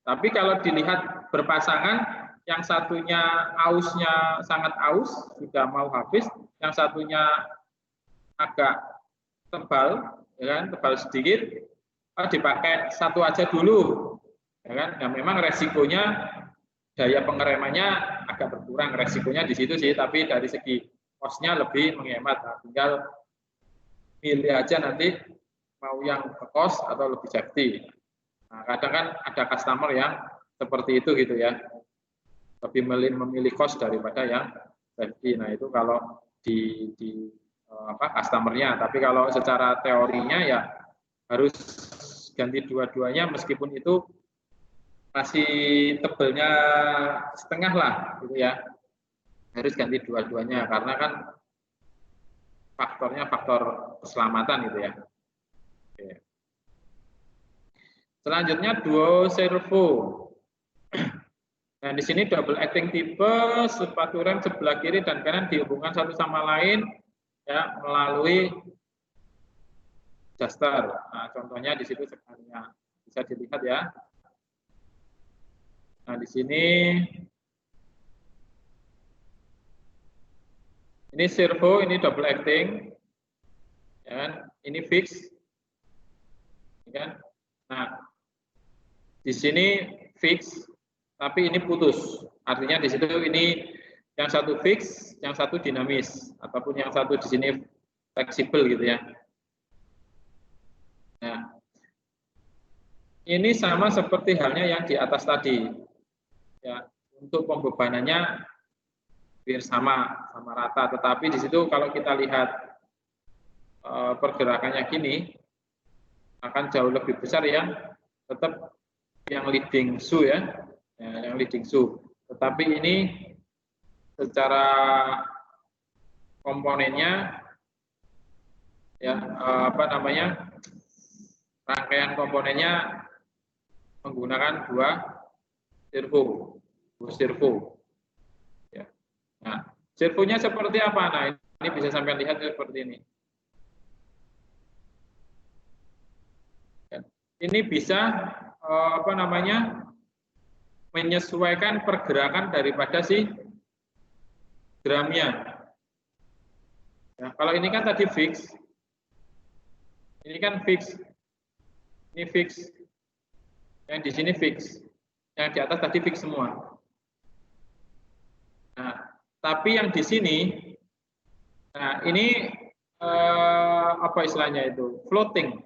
Tapi kalau dilihat berpasangan, yang satunya ausnya sangat aus, sudah mau habis, yang satunya agak tebal, ya kan, tebal sedikit, dipakai satu aja dulu, ya kan. Nah, memang resikonya daya pengeremannya agak berkurang, resikonya di situ sih, tapi dari segi cost-nya lebih menghemat. Nah, tinggal pilih aja nanti mau yang cost atau lebih safety. Nah, kadang kan ada customer yang seperti itu gitu ya, lebih memilih cost daripada yang safety. Nah, itu kalau di customernya, tapi kalau secara teorinya ya harus ganti dua-duanya meskipun itu masih tebelnya setengah lah gitu ya, harus ganti dua-duanya karena kan faktornya faktor keselamatan gitu ya. Oke. Selanjutnya duo servo. Nah, di sini double acting tipe, sepatu rem sebelah kiri dan kanan dihubungkan satu sama lain ya melalui adjuster. Nah, contohnya di situ sebenarnya bisa dilihat ya. Nah, di sini ini servo, ini double acting, ya, ini fix, ya kan? Nah, di sini fix, tapi ini putus. Artinya di situ ini yang satu fix, yang satu dinamis, ataupun yang satu di sini fleksibel gitu ya. Nah, ini sama seperti halnya yang di atas tadi. Ya, untuk pembebanannya biar sama rata, tetapi di situ kalau kita lihat pergerakannya gini akan jauh lebih besar yang tetap yang leading shoe ya, yang leading shoe. Tetapi ini secara komponennya ya rangkaian komponennya menggunakan dua servo. Ya. Nah, servonya seperti apa? Nah, ini bisa sampai lihat seperti ini. Ini bisa menyesuaikan pergerakan daripada si dramnya. Ya, kalau ini kan tadi fix, ini kan fix, ini fix, yang di sini fix, yang di atas tadi fix semua. Nah, tapi yang di sini, nah ini apa istilahnya itu? Floating.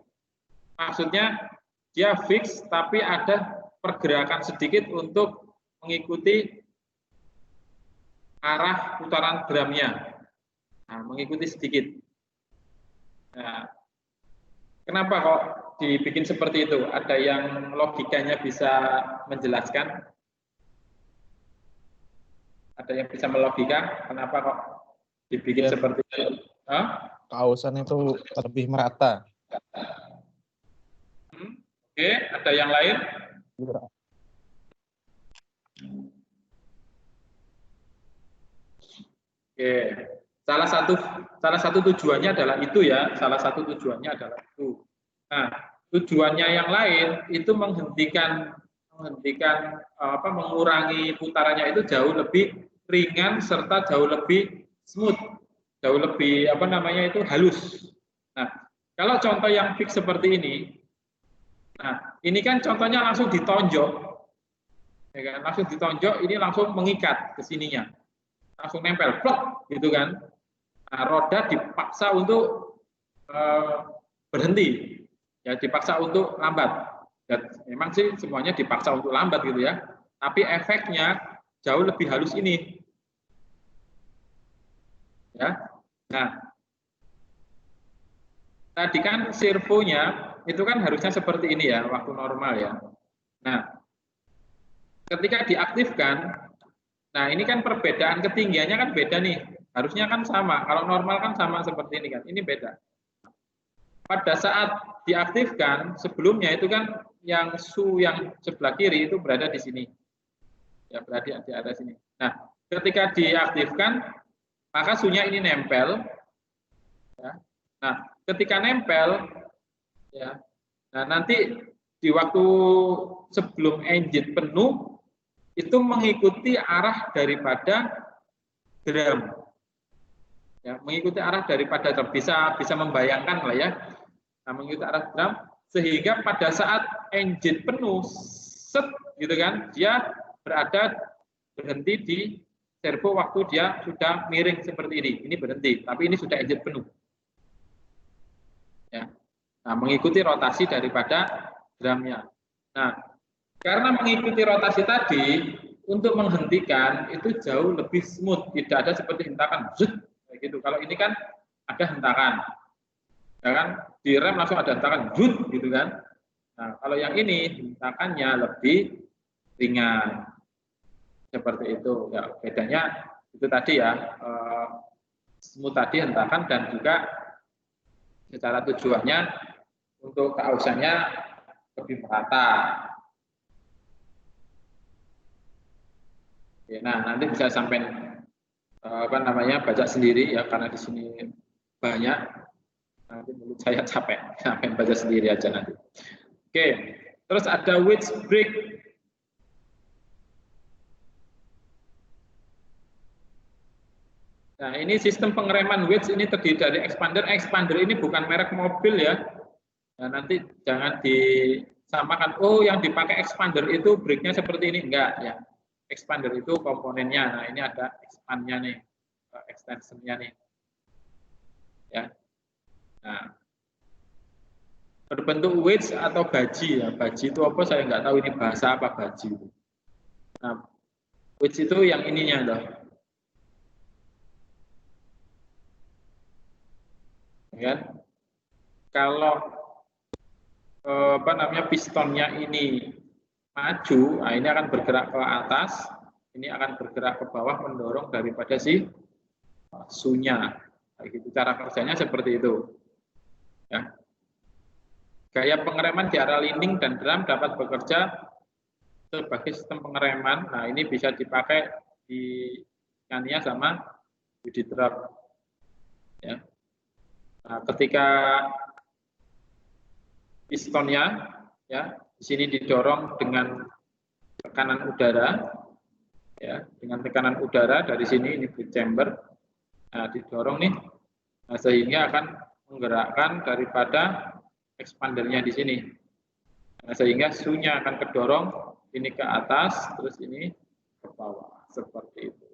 Maksudnya dia fix, tapi ada pergerakan sedikit untuk mengikuti arah putaran dramnya. Nah, mengikuti sedikit. Nah, kenapa kok dibikin seperti itu? Ada yang logikanya bisa menjelaskan? Ada yang bisa melogika? Kenapa kok dibikin seperti itu? Hah? Kausan itu lebih merata. Oke, ada yang lain? Oke. Salah satu tujuannya adalah itu ya, salah satu tujuannya adalah itu. Nah, tujuannya yang lain itu mengurangi putarannya itu jauh lebih ringan serta jauh lebih smooth, jauh lebih halus. Nah, kalau contoh yang fix seperti ini, nah ini kan contohnya langsung ditonjok, ya kan? Langsung ditonjok, ini langsung mengikat ke sininya, langsung nempel, plok, gitu kan? Nah, roda dipaksa untuk berhenti, ya dipaksa untuk lambat. Dan memang sih semuanya dipaksa untuk lambat gitu ya. Tapi efeknya jauh lebih halus ini. Ya. Nah, tadi kan servonya itu kan harusnya seperti ini ya, waktu normal ya. Nah, ketika diaktifkan, nah ini kan perbedaan ketinggiannya kan beda nih. Harusnya kan sama, kalau normal kan sama seperti ini kan, ini beda. Pada saat diaktifkan, sebelumnya itu kan yang yang sebelah kiri itu berada di sini. Ya, berada di atas sini. Nah, ketika diaktifkan, maka sunya ini nempel. Ya. Nah, ketika nempel, ya, nah nanti di waktu sebelum engine penuh, itu mengikuti arah daripada drum. Ya, mengikuti arah daripada drum, bisa membayangkan lah ya, nah, mengikuti arah drum sehingga pada saat engine penuh, set gitu kan, dia berhenti di servo waktu dia sudah miring seperti ini berhenti, tapi ini sudah engine penuh. Ya, nah mengikuti rotasi daripada drumnya. Nah, karena mengikuti rotasi tadi, untuk menghentikan itu jauh lebih smooth, tidak ada seperti hentakan, gitu. Kalau ini kan ada hentakan, ya kan? Di rem langsung ada hentakan, gitu kan? Nah, kalau yang ini hentakannya lebih ringan, seperti itu. Ya, bedanya itu tadi ya, smooth tadi hentakan dan juga secara tujuannya untuk keausannya lebih merata. Ya, nah, nanti bisa sampai baca sendiri ya, karena di sini banyak. Nanti menurut saya capek, sampai baca sendiri aja nanti. Oke, terus ada wedge brake. Nah, ini sistem pengereman wedge ini terdiri dari expander. Expander ini bukan merek mobil ya. Nah, nanti jangan disamakan, oh yang dipakai expander itu brake-nya seperti ini, enggak ya. Expander itu komponennya. Nah, ini ada expand-nya nih, extension-nya nih. Ya. Nah, berbentuk wedge atau baji ya. Baji itu apa? Saya nggak tahu ini bahasa apa baji. Nah, wedge itu yang ininya loh. Ya. Kalau pistonnya ini maju, nah ini akan bergerak ke atas, ini akan bergerak ke bawah mendorong daripada si sunya. Nah, gitu. Cara kerjanya seperti itu. Ya. Gaya pengereman di area linding dan drum dapat bekerja sebagai sistem pengereman. Nah, ini bisa dipakai di Scania sama di truk. Ya. Nah, ketika pistonnya ya di sini didorong dengan tekanan udara, ya, dengan tekanan udara dari sini ini brake chamber. Nah, didorong nih, nah, sehingga akan menggerakkan daripada expandernya di sini. Nah, sehingga su-nya akan kedorong ini ke atas, terus ini ke bawah, seperti itu.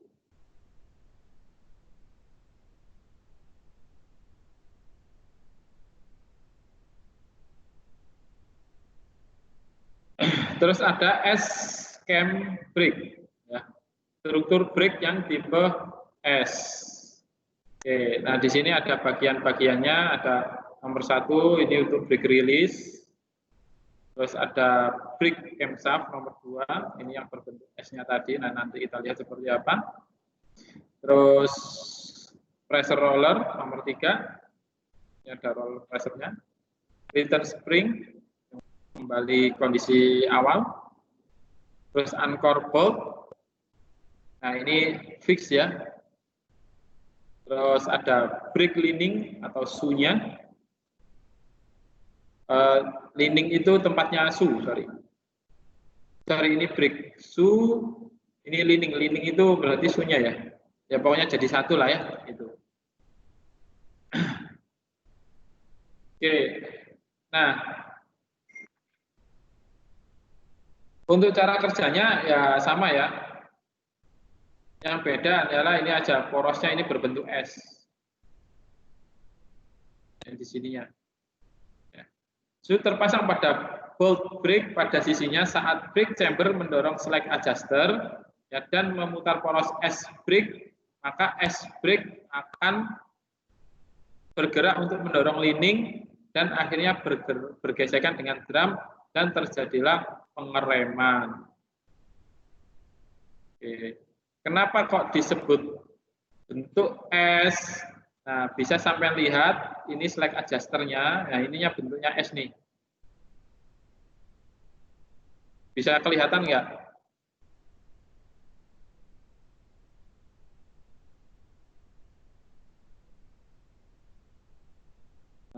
Terus ada S-cam brake, ya. Struktur brake yang tipe S. Oke, nah di sini ada bagian-bagiannya, ada nomor 1 ini untuk brake release. Terus ada brake camshaft nomor 2, ini yang berbentuk S-nya tadi. Nah, nanti kita lihat seperti apa. Terus pressure roller nomor 3. Ini ada roller pressure-nya. Return spring kembali kondisi awal. Terus anchor bolt. Nah, ini fix ya. Terus ada brake leaning atau su-nya. Leaning itu tempatnya su, sorry ini brake su, ini leaning itu berarti su-nya ya. Ya pokoknya jadi satu lah ya itu. Oke. Nah, untuk cara kerjanya ya sama ya. Yang beda adalah ini aja porosnya ini berbentuk S. Yang di sininya. Su terpasang pada bolt brake pada sisinya saat brake chamber mendorong slack adjuster ya, dan memutar poros S brake, maka S brake akan bergerak untuk mendorong leaning dan akhirnya bergesekan dengan drum dan terjadilah pengereman. Oke. Kenapa kok disebut bentuk S? Nah, bisa sampai lihat ini slack adjusternya. Nah, ininya bentuknya S nih. Bisa kelihatan nggak?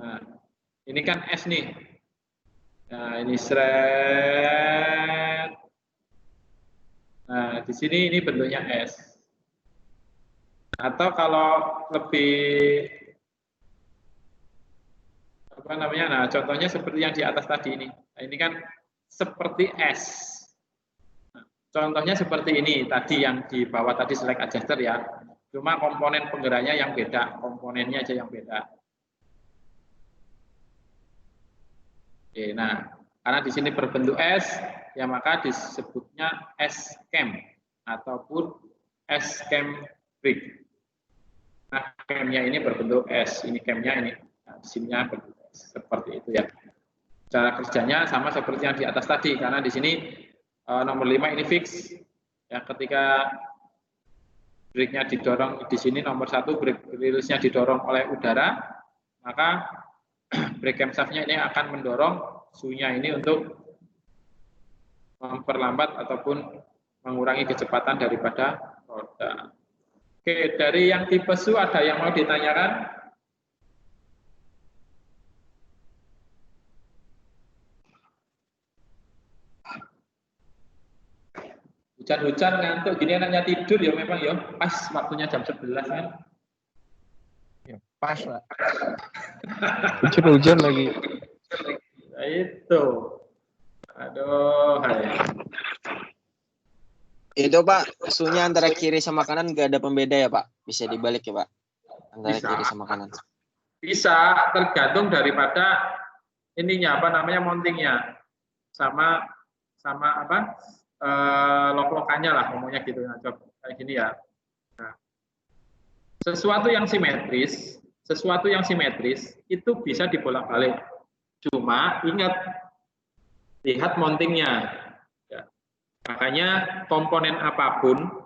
Nah, ini kan S nih. Nah, ini seret. Nah, di sini ini bentuknya S. Atau kalau lebih apa namanya? Nah, contohnya seperti yang di atas tadi ini. Nah, ini kan seperti S. Nah, contohnya seperti ini tadi yang di bawah tadi slack adjuster ya. Cuma komponen penggeraknya yang beda, komponennya aja yang beda. Oke, nah, karena di sini berbentuk S, ya maka disebutnya S-cam ataupun S-cam brake. Nah, camnya ini berbentuk S, ini camnya ini, nah, sininya berbentuk S, seperti itu ya. Cara kerjanya sama seperti yang di atas tadi, karena di sini nomor 5 ini fix. Ya, ketika brake-nya didorong di sini nomor 1 brake release-nya didorong oleh udara, maka brake camshaft-nya ini akan mendorong su-nya ini untuk memperlambat ataupun mengurangi kecepatan daripada roda. Oke, dari yang tipe su ada yang mau ditanyakan? Hujan-hujan ngantuk gini anaknya tidur ya memang ya pas waktunya jam 11 kan. Ya, pas lah. Hujan-hujan lagi. Nah, itu. Aduh, hai. Itu Pak, su-nya antara kiri sama kanan nggak ada pembeda ya Pak? Bisa dibalik ya Pak? Antara Bisa. kiri sama kanan. Bisa, tergantung daripada ininya apa namanya mountingnya sama apa lok-lokannya lah ngomongnya gitu ya, coba kayak gini ya. Nah, sesuatu yang simetris itu bisa dibolak-balik. Cuma ingat lihat mountingnya. Ya. Makanya komponen apapun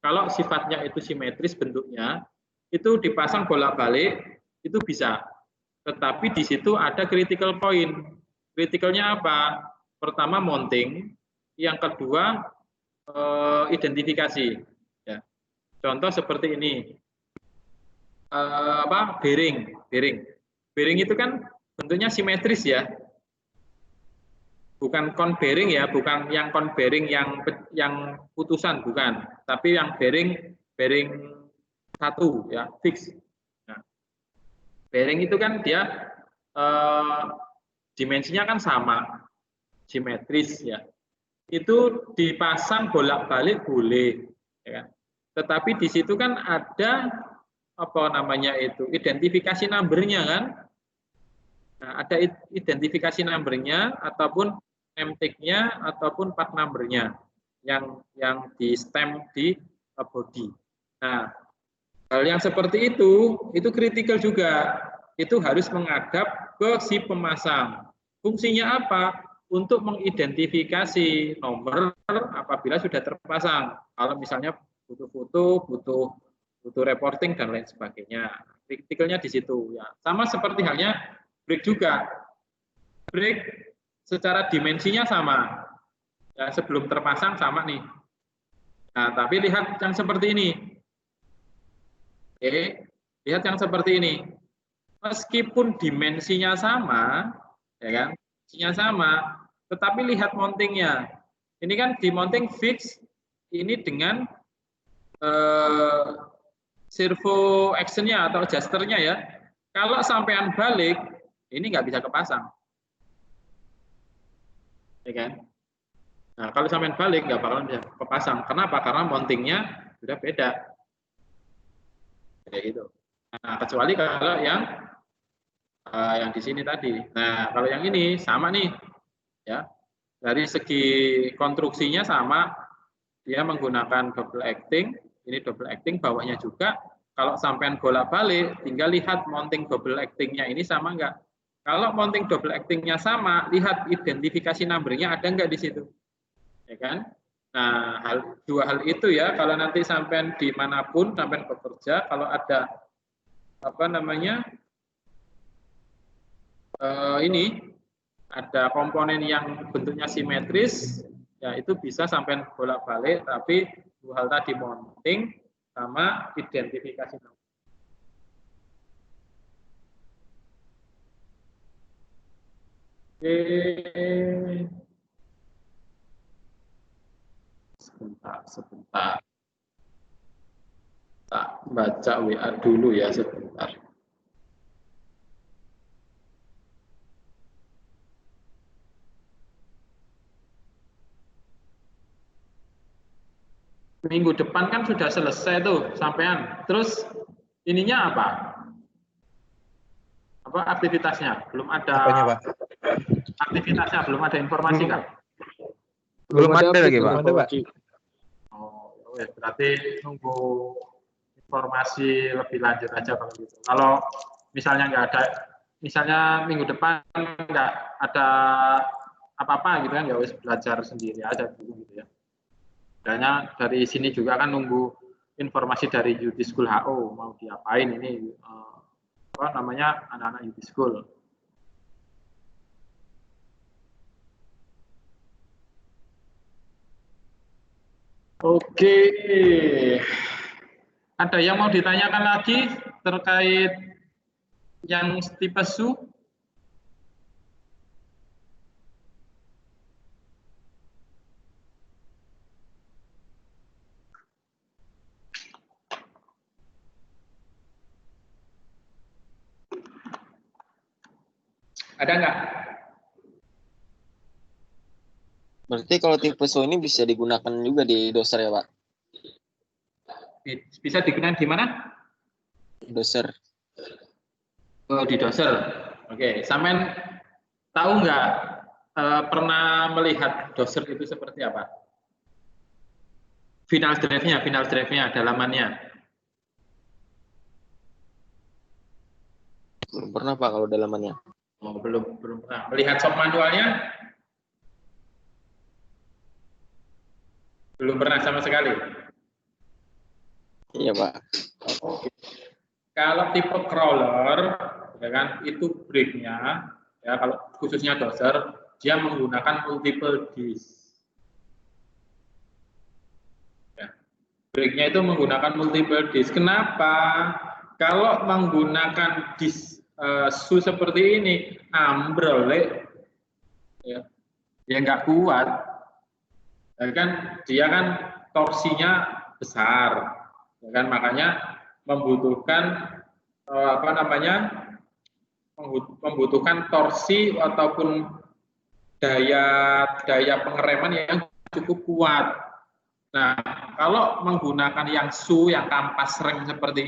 kalau sifatnya itu simetris bentuknya itu dipasang bolak-balik itu bisa. Tetapi di situ ada critical point. Critical-nya apa? Pertama mounting, yang kedua identifikasi. Ya. Contoh seperti ini, bearing itu kan bentuknya simetris ya. bukan cone bearing ya, bukan yang cone bearing yang putusan, bukan, tapi yang bearing satu ya, fix. Nah, bearing itu kan dia dimensinya kan sama, simetris ya. Itu dipasang bolak-balik boleh, ya kan? Tetapi di situ kan ada apa namanya itu identifikasi numbernya kan. Nah, ada identifikasi numbernya ataupun MTIC-nya ataupun part numbernya yang di stem di body. Nah, hal yang seperti itu kritikal juga. Itu harus menghadap ke si pemasang. Fungsinya apa? Untuk mengidentifikasi nomor apabila sudah terpasang. Kalau misalnya butuh foto, butuh reporting dan lain sebagainya. Kritikalnya di situ ya. Sama seperti halnya break juga. Break secara dimensinya sama. Ya, sebelum terpasang sama nih. Nah, tapi lihat yang seperti ini. Oke, lihat yang seperti ini. Meskipun dimensinya sama, ya kan? Dimensinya sama, tetapi lihat mountingnya. Ini kan di mounting fix ini dengan servo actionnya atau adjusternya ya. Kalau sampean balik, ini nggak bisa kepasang. Ya kan? Nah, kalau sampean balik nggak bakalan bisa kepasang. Kenapa? Karena mountingnya sudah beda. Kayak gitu. Nah, kecuali kalau yang di sini tadi. Nah, kalau yang ini sama nih, ya. Dari segi konstruksinya sama, dia menggunakan double acting. Ini double acting, bawahnya juga. Kalau sampean bolak-balik, tinggal lihat mounting double actingnya ini sama enggak. Kalau mounting double actingnya sama, lihat identifikasi numbernya ada enggak di situ, ya kan? Nah, dua hal itu ya. Kalau nanti sampean dimanapun sampean bekerja, kalau ada apa namanya ini ada komponen yang bentuknya simetris, ya itu bisa sampean bolak-balik, tapi dua hal tadi mounting sama identifikasi nomor. Oke. Sebentar. Tak baca WA dulu ya sebentar. Minggu depan kan sudah selesai tuh sampean. Terus ininya apa? Apa aktivitasnya? Belum ada. Apanya, Pak? Aktivitasnya belum ada informasi kan? Belum ada lagi, Pak. Belum ada, Pak. Oh, berarti nunggu informasi lebih lanjut aja kalau gitu. Kalau misalnya nggak ada, misalnya minggu depan nggak ada apa-apa gitu kan, ya wis belajar sendiri aja dulu gitu ya. Makanya dari sini juga kan nunggu informasi dari UT School HO mau diapain ini apa namanya anak-anak UT School. Oke. Ada yang mau ditanyakan lagi terkait yang tipe SU? Ada nggak? Berarti kalau tipe SU ini bisa digunakan juga di doser ya, Pak? Bisa digunakan di mana? Doser. Oh, di doser. Oke, sampean tahu nggak pernah melihat doser itu seperti apa? Final drive-nya, dalamannya. Belum pernah, Pak, kalau dalamannya. Oh, belum pernah. Melihat shop manualnya? Belum pernah sama sekali. Iya, Pak. Kalau tipe crawler, ya kan, itu brake-nya, ya kalau khususnya doser, dia menggunakan multiple disc. Ya. Brake-nya itu menggunakan multiple disc. Kenapa? Kalau menggunakan disc SU seperti ini, ambrol, ya. Ya nggak kuat. Ya kan dia kan torsinya besar, ya kan makanya membutuhkan apa namanya membutuhkan torsi ataupun daya pengereman yang cukup kuat. Nah, kalau menggunakan yang yang kampas rem seperti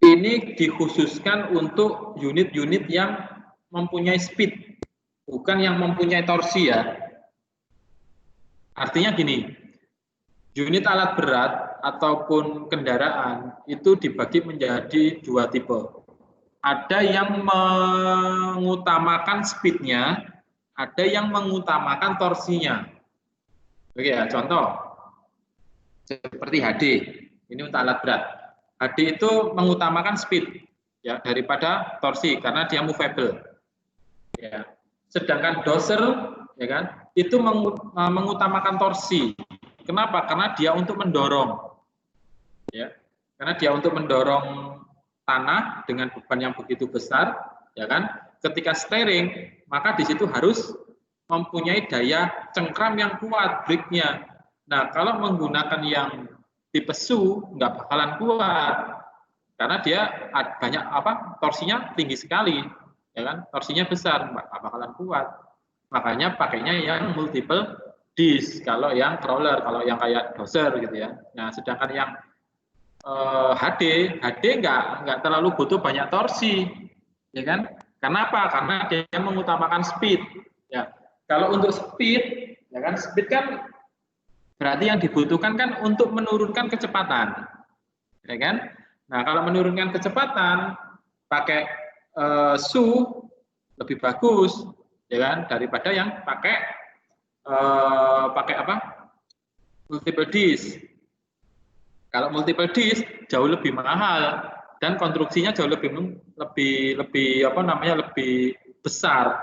ini dikhususkan untuk unit-unit yang mempunyai speed, bukan yang mempunyai torsi ya. Artinya gini, unit alat berat ataupun kendaraan itu dibagi menjadi dua tipe. Ada yang mengutamakan speednya, ada yang mengutamakan torsinya. Oke ya, contoh seperti HD, ini untuk alat berat. HD itu mengutamakan speed ya daripada torsi karena dia movable. Ya. Sedangkan doser ya kan itu mengutamakan torsi. Kenapa? Karena dia untuk mendorong. Ya. Karena dia untuk mendorong tanah dengan beban yang begitu besar, ya kan? Ketika steering, maka di situ harus mempunyai daya cengkram yang kuat brake-nya. Nah, kalau menggunakan yang tipe SU nggak bakalan kuat karena dia banyak torsinya tinggi sekali, ya kan? Torsinya besar, nggak bakalan kuat. Makanya pakainya yang multiple disc kalau yang crawler, kalau yang kayak dozer gitu ya. Nah, sedangkan yang HD nggak terlalu butuh banyak torsi, ya kan? Kenapa? Karena dia mengutamakan speed. Ya, kalau untuk speed, ya kan, speed kan berarti yang dibutuhkan kan untuk menurunkan kecepatan, ya kan? Nah, kalau menurunkan kecepatan pakai SU lebih bagus, ya kan, daripada yang pakai multiple disc. Kalau multiple disc jauh lebih mahal dan konstruksinya jauh lebih besar,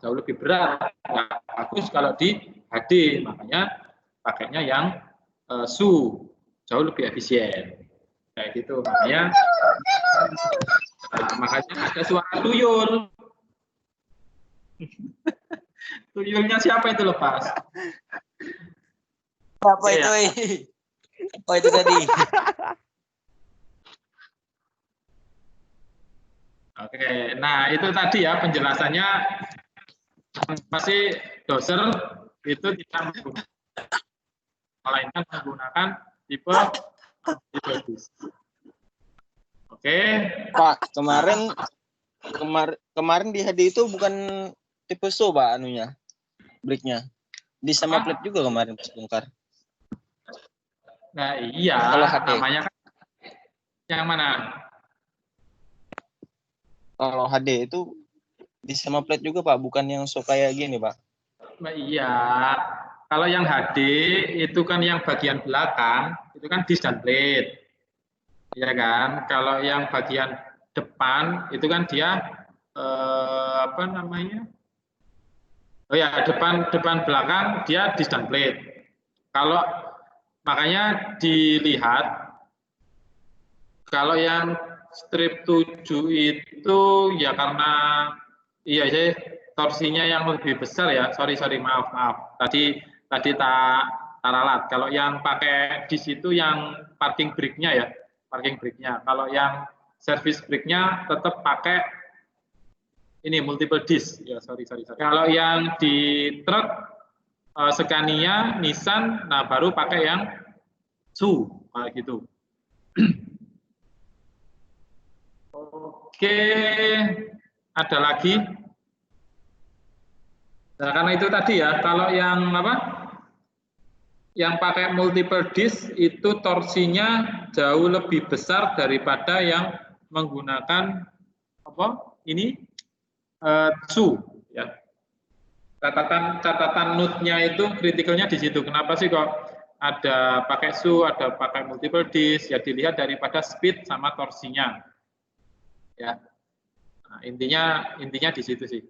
jauh lebih berat. Nah, bagus kalau di HD, makanya pakainya yang SU jauh lebih efisien. Kayak gitu, makanya ada suara tuyul. Tuyulnya siapa itu lepas? Apa itu? Oh itu tadi. Oke, nah itu tadi ya penjelasannya. Pasti doser itu tidak menggunakan, melainkan menggunakan tipe disc. Oke. Pak, kemarin di HD itu bukan tipe SO Pak anunya, brake-nya. Di sama plate juga kemarin pas bongkar. Nah iya, Kalau HD. namanya kan yang mana? Kalau HD itu di sama plate juga Pak, bukan yang SO kayak gini Pak. Nah, iya, kalau yang HD itu kan yang bagian belakang itu kan disc dan plate, ya kan? Kalau yang bagian depan itu kan dia apa namanya? Oh ya, depan belakang dia disc dan plate. Kalau makanya dilihat kalau yang strip 7 itu ya karena iya sih torsinya yang lebih besar ya. Sorry maaf. Tadi tak ralat. Kalau yang pakai di situ yang parking brake-nya ya, parking brake-nya. Kalau yang service brake-nya tetap pakai ini multiple disc ya, sorry. Kalau yang di truk Scania, Nissan, nah baru pakai yang SU kayak gitu. Oke, ada lagi. Nah, karena itu tadi ya, kalau yang yang pakai multiple disc itu torsinya jauh lebih besar daripada yang menggunakan SU ya. Catatan note-nya itu kritikalnya di situ. Kenapa sih kok ada pakai SU, ada pakai multiple disc? Ya dilihat daripada speed sama torsinya. Ya. Nah, intinya di situ sih.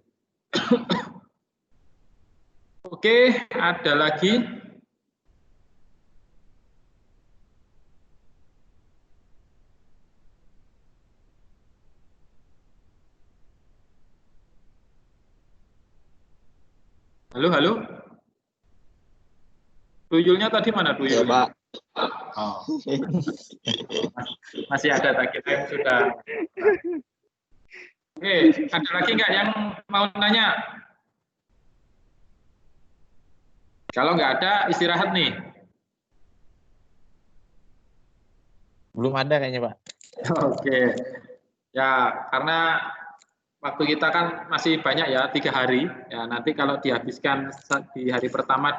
Oke, ada lagi. Halo, halo. Tuyulnya tadi mana Ya, tuyulnya? Pak. Oh. Masih ada tak kita yang sudah. Oke, ada lagi nggak yang mau nanya? Kalau nggak ada, istirahat nih. Belum ada kayaknya, Pak. Oke, ya karena waktu kita kan masih banyak ya, 3 hari. Ya nanti kalau dihabiskan di hari pertama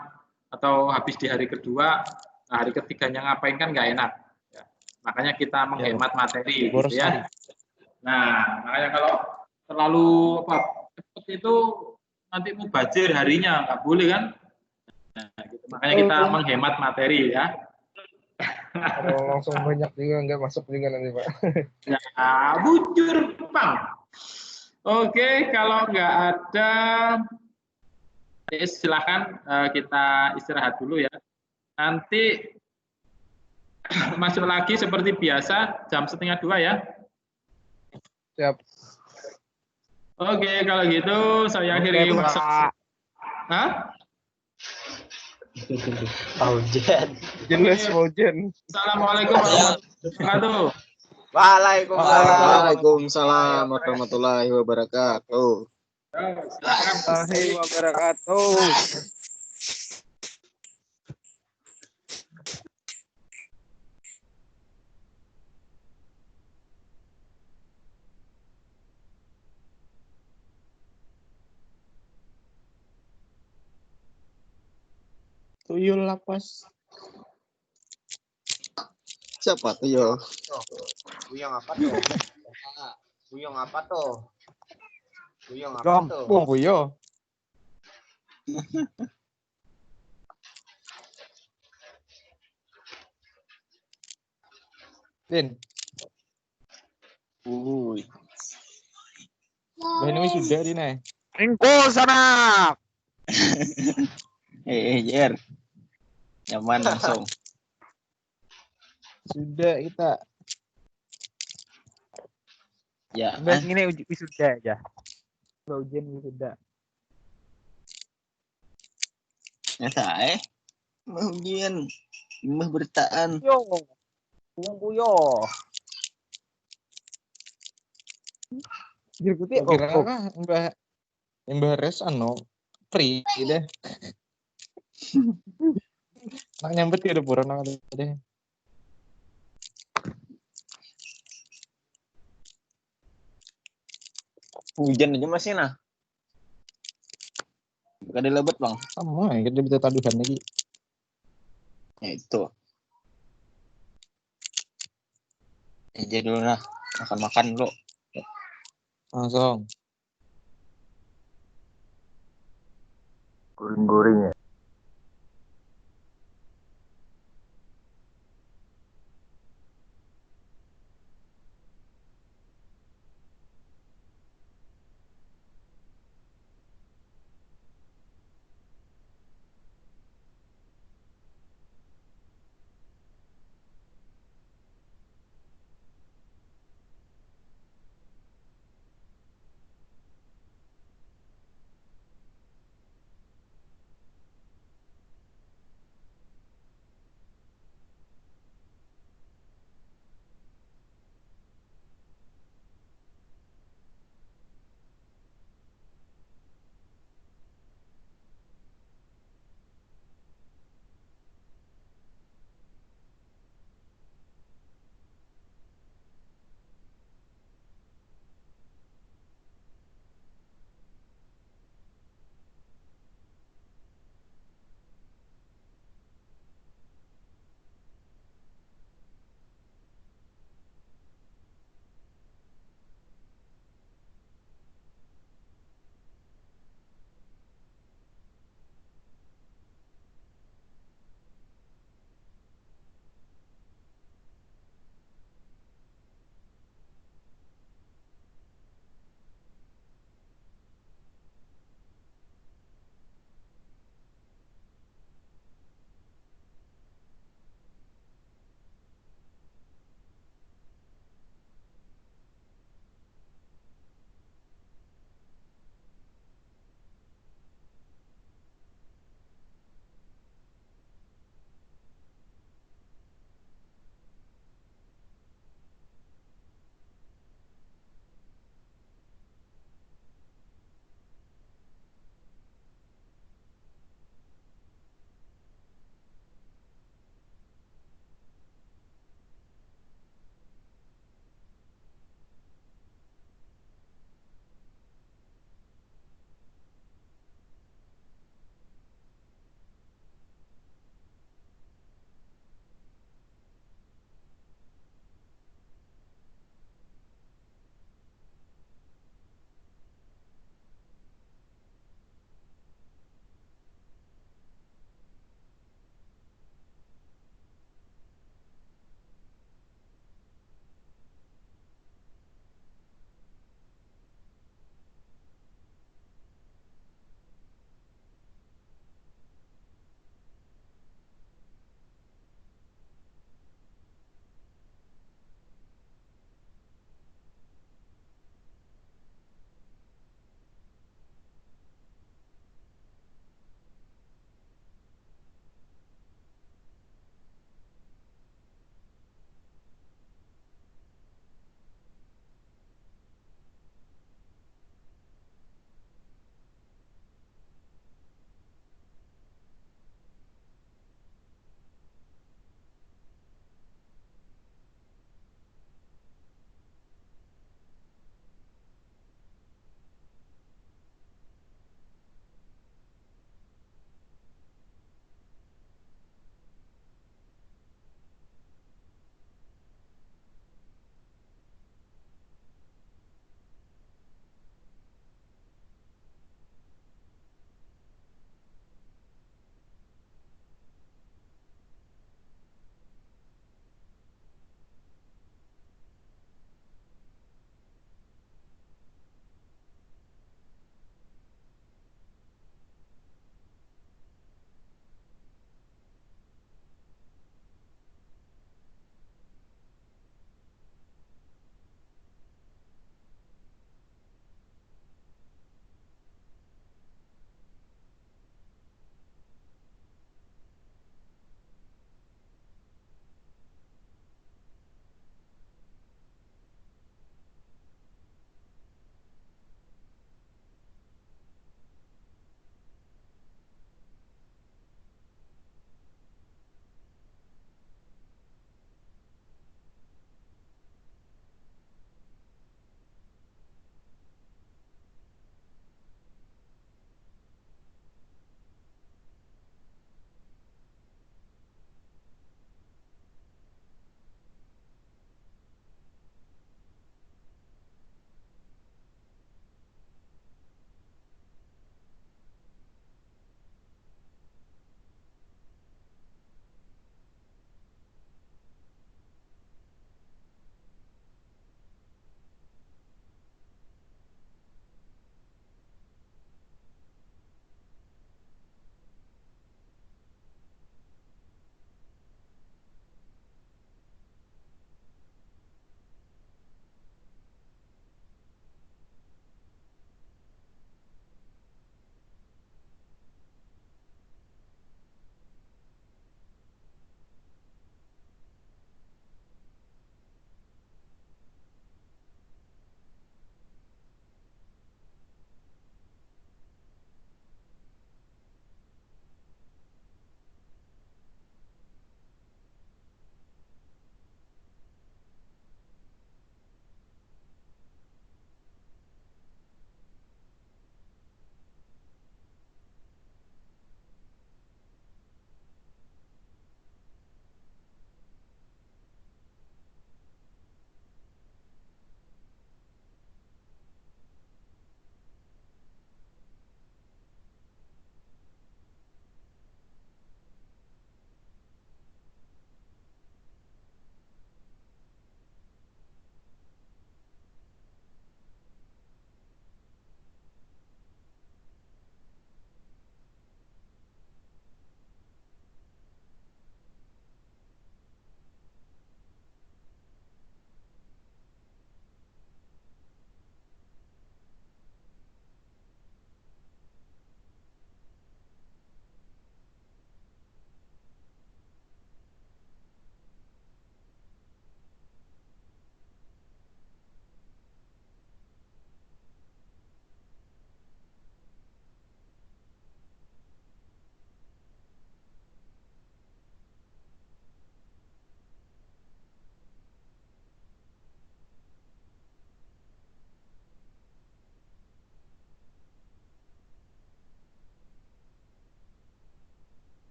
atau habis di hari kedua, nah hari ketiganya ngapain kan nggak enak. Ya, makanya kita menghemat materi, gitu Boros ya. hari. Nah, makanya kalau terlalu cepat itu nanti mubazir harinya, nggak boleh kan? Nah, gitu. Makanya kita menghemat materi ya. Kalau langsung banyak juga nggak masuk juga nanti Pak. Ya, bujur, Bang. Oke, kalau nggak ada, silakan kita istirahat dulu ya. Nanti masuk lagi seperti biasa jam 1:30 ya. Siap. Oke, kalau gitu saya akhiri WhatsApp. Hah? Jelas mau jen. Assalamualaikum warahmatullahi wabarakatuh. Waalaikumsalam warahmatullahi wabarakatuh. Silakan. Warahmatullahi wabarakatuh. Tuyul lapas. Siapa tuh yo? Buyong apa tuh? Buyong apa tuh? Buyong apa Gom, tuh? Bung Buyo. Din, Uy. ini sudah Din eh. Ringko sana. Jer. Nyaman langsung. Sudah kita. Ya, Udah ini wisuda aja. Ujian wisuda. nyata mau ujian. Mah bertaan. Yo. Buyo. Dirikuti Kira Mbah Res free deh. Nak nyambet ya udah buron deh. Hujan aja masih nah. Gak ada lebat bang. Sama ya, dia bisa taduhan lagi. Ya itu. Aja dulu nah. Makan-makan dulu. Langsung. Goreng-goreng ya.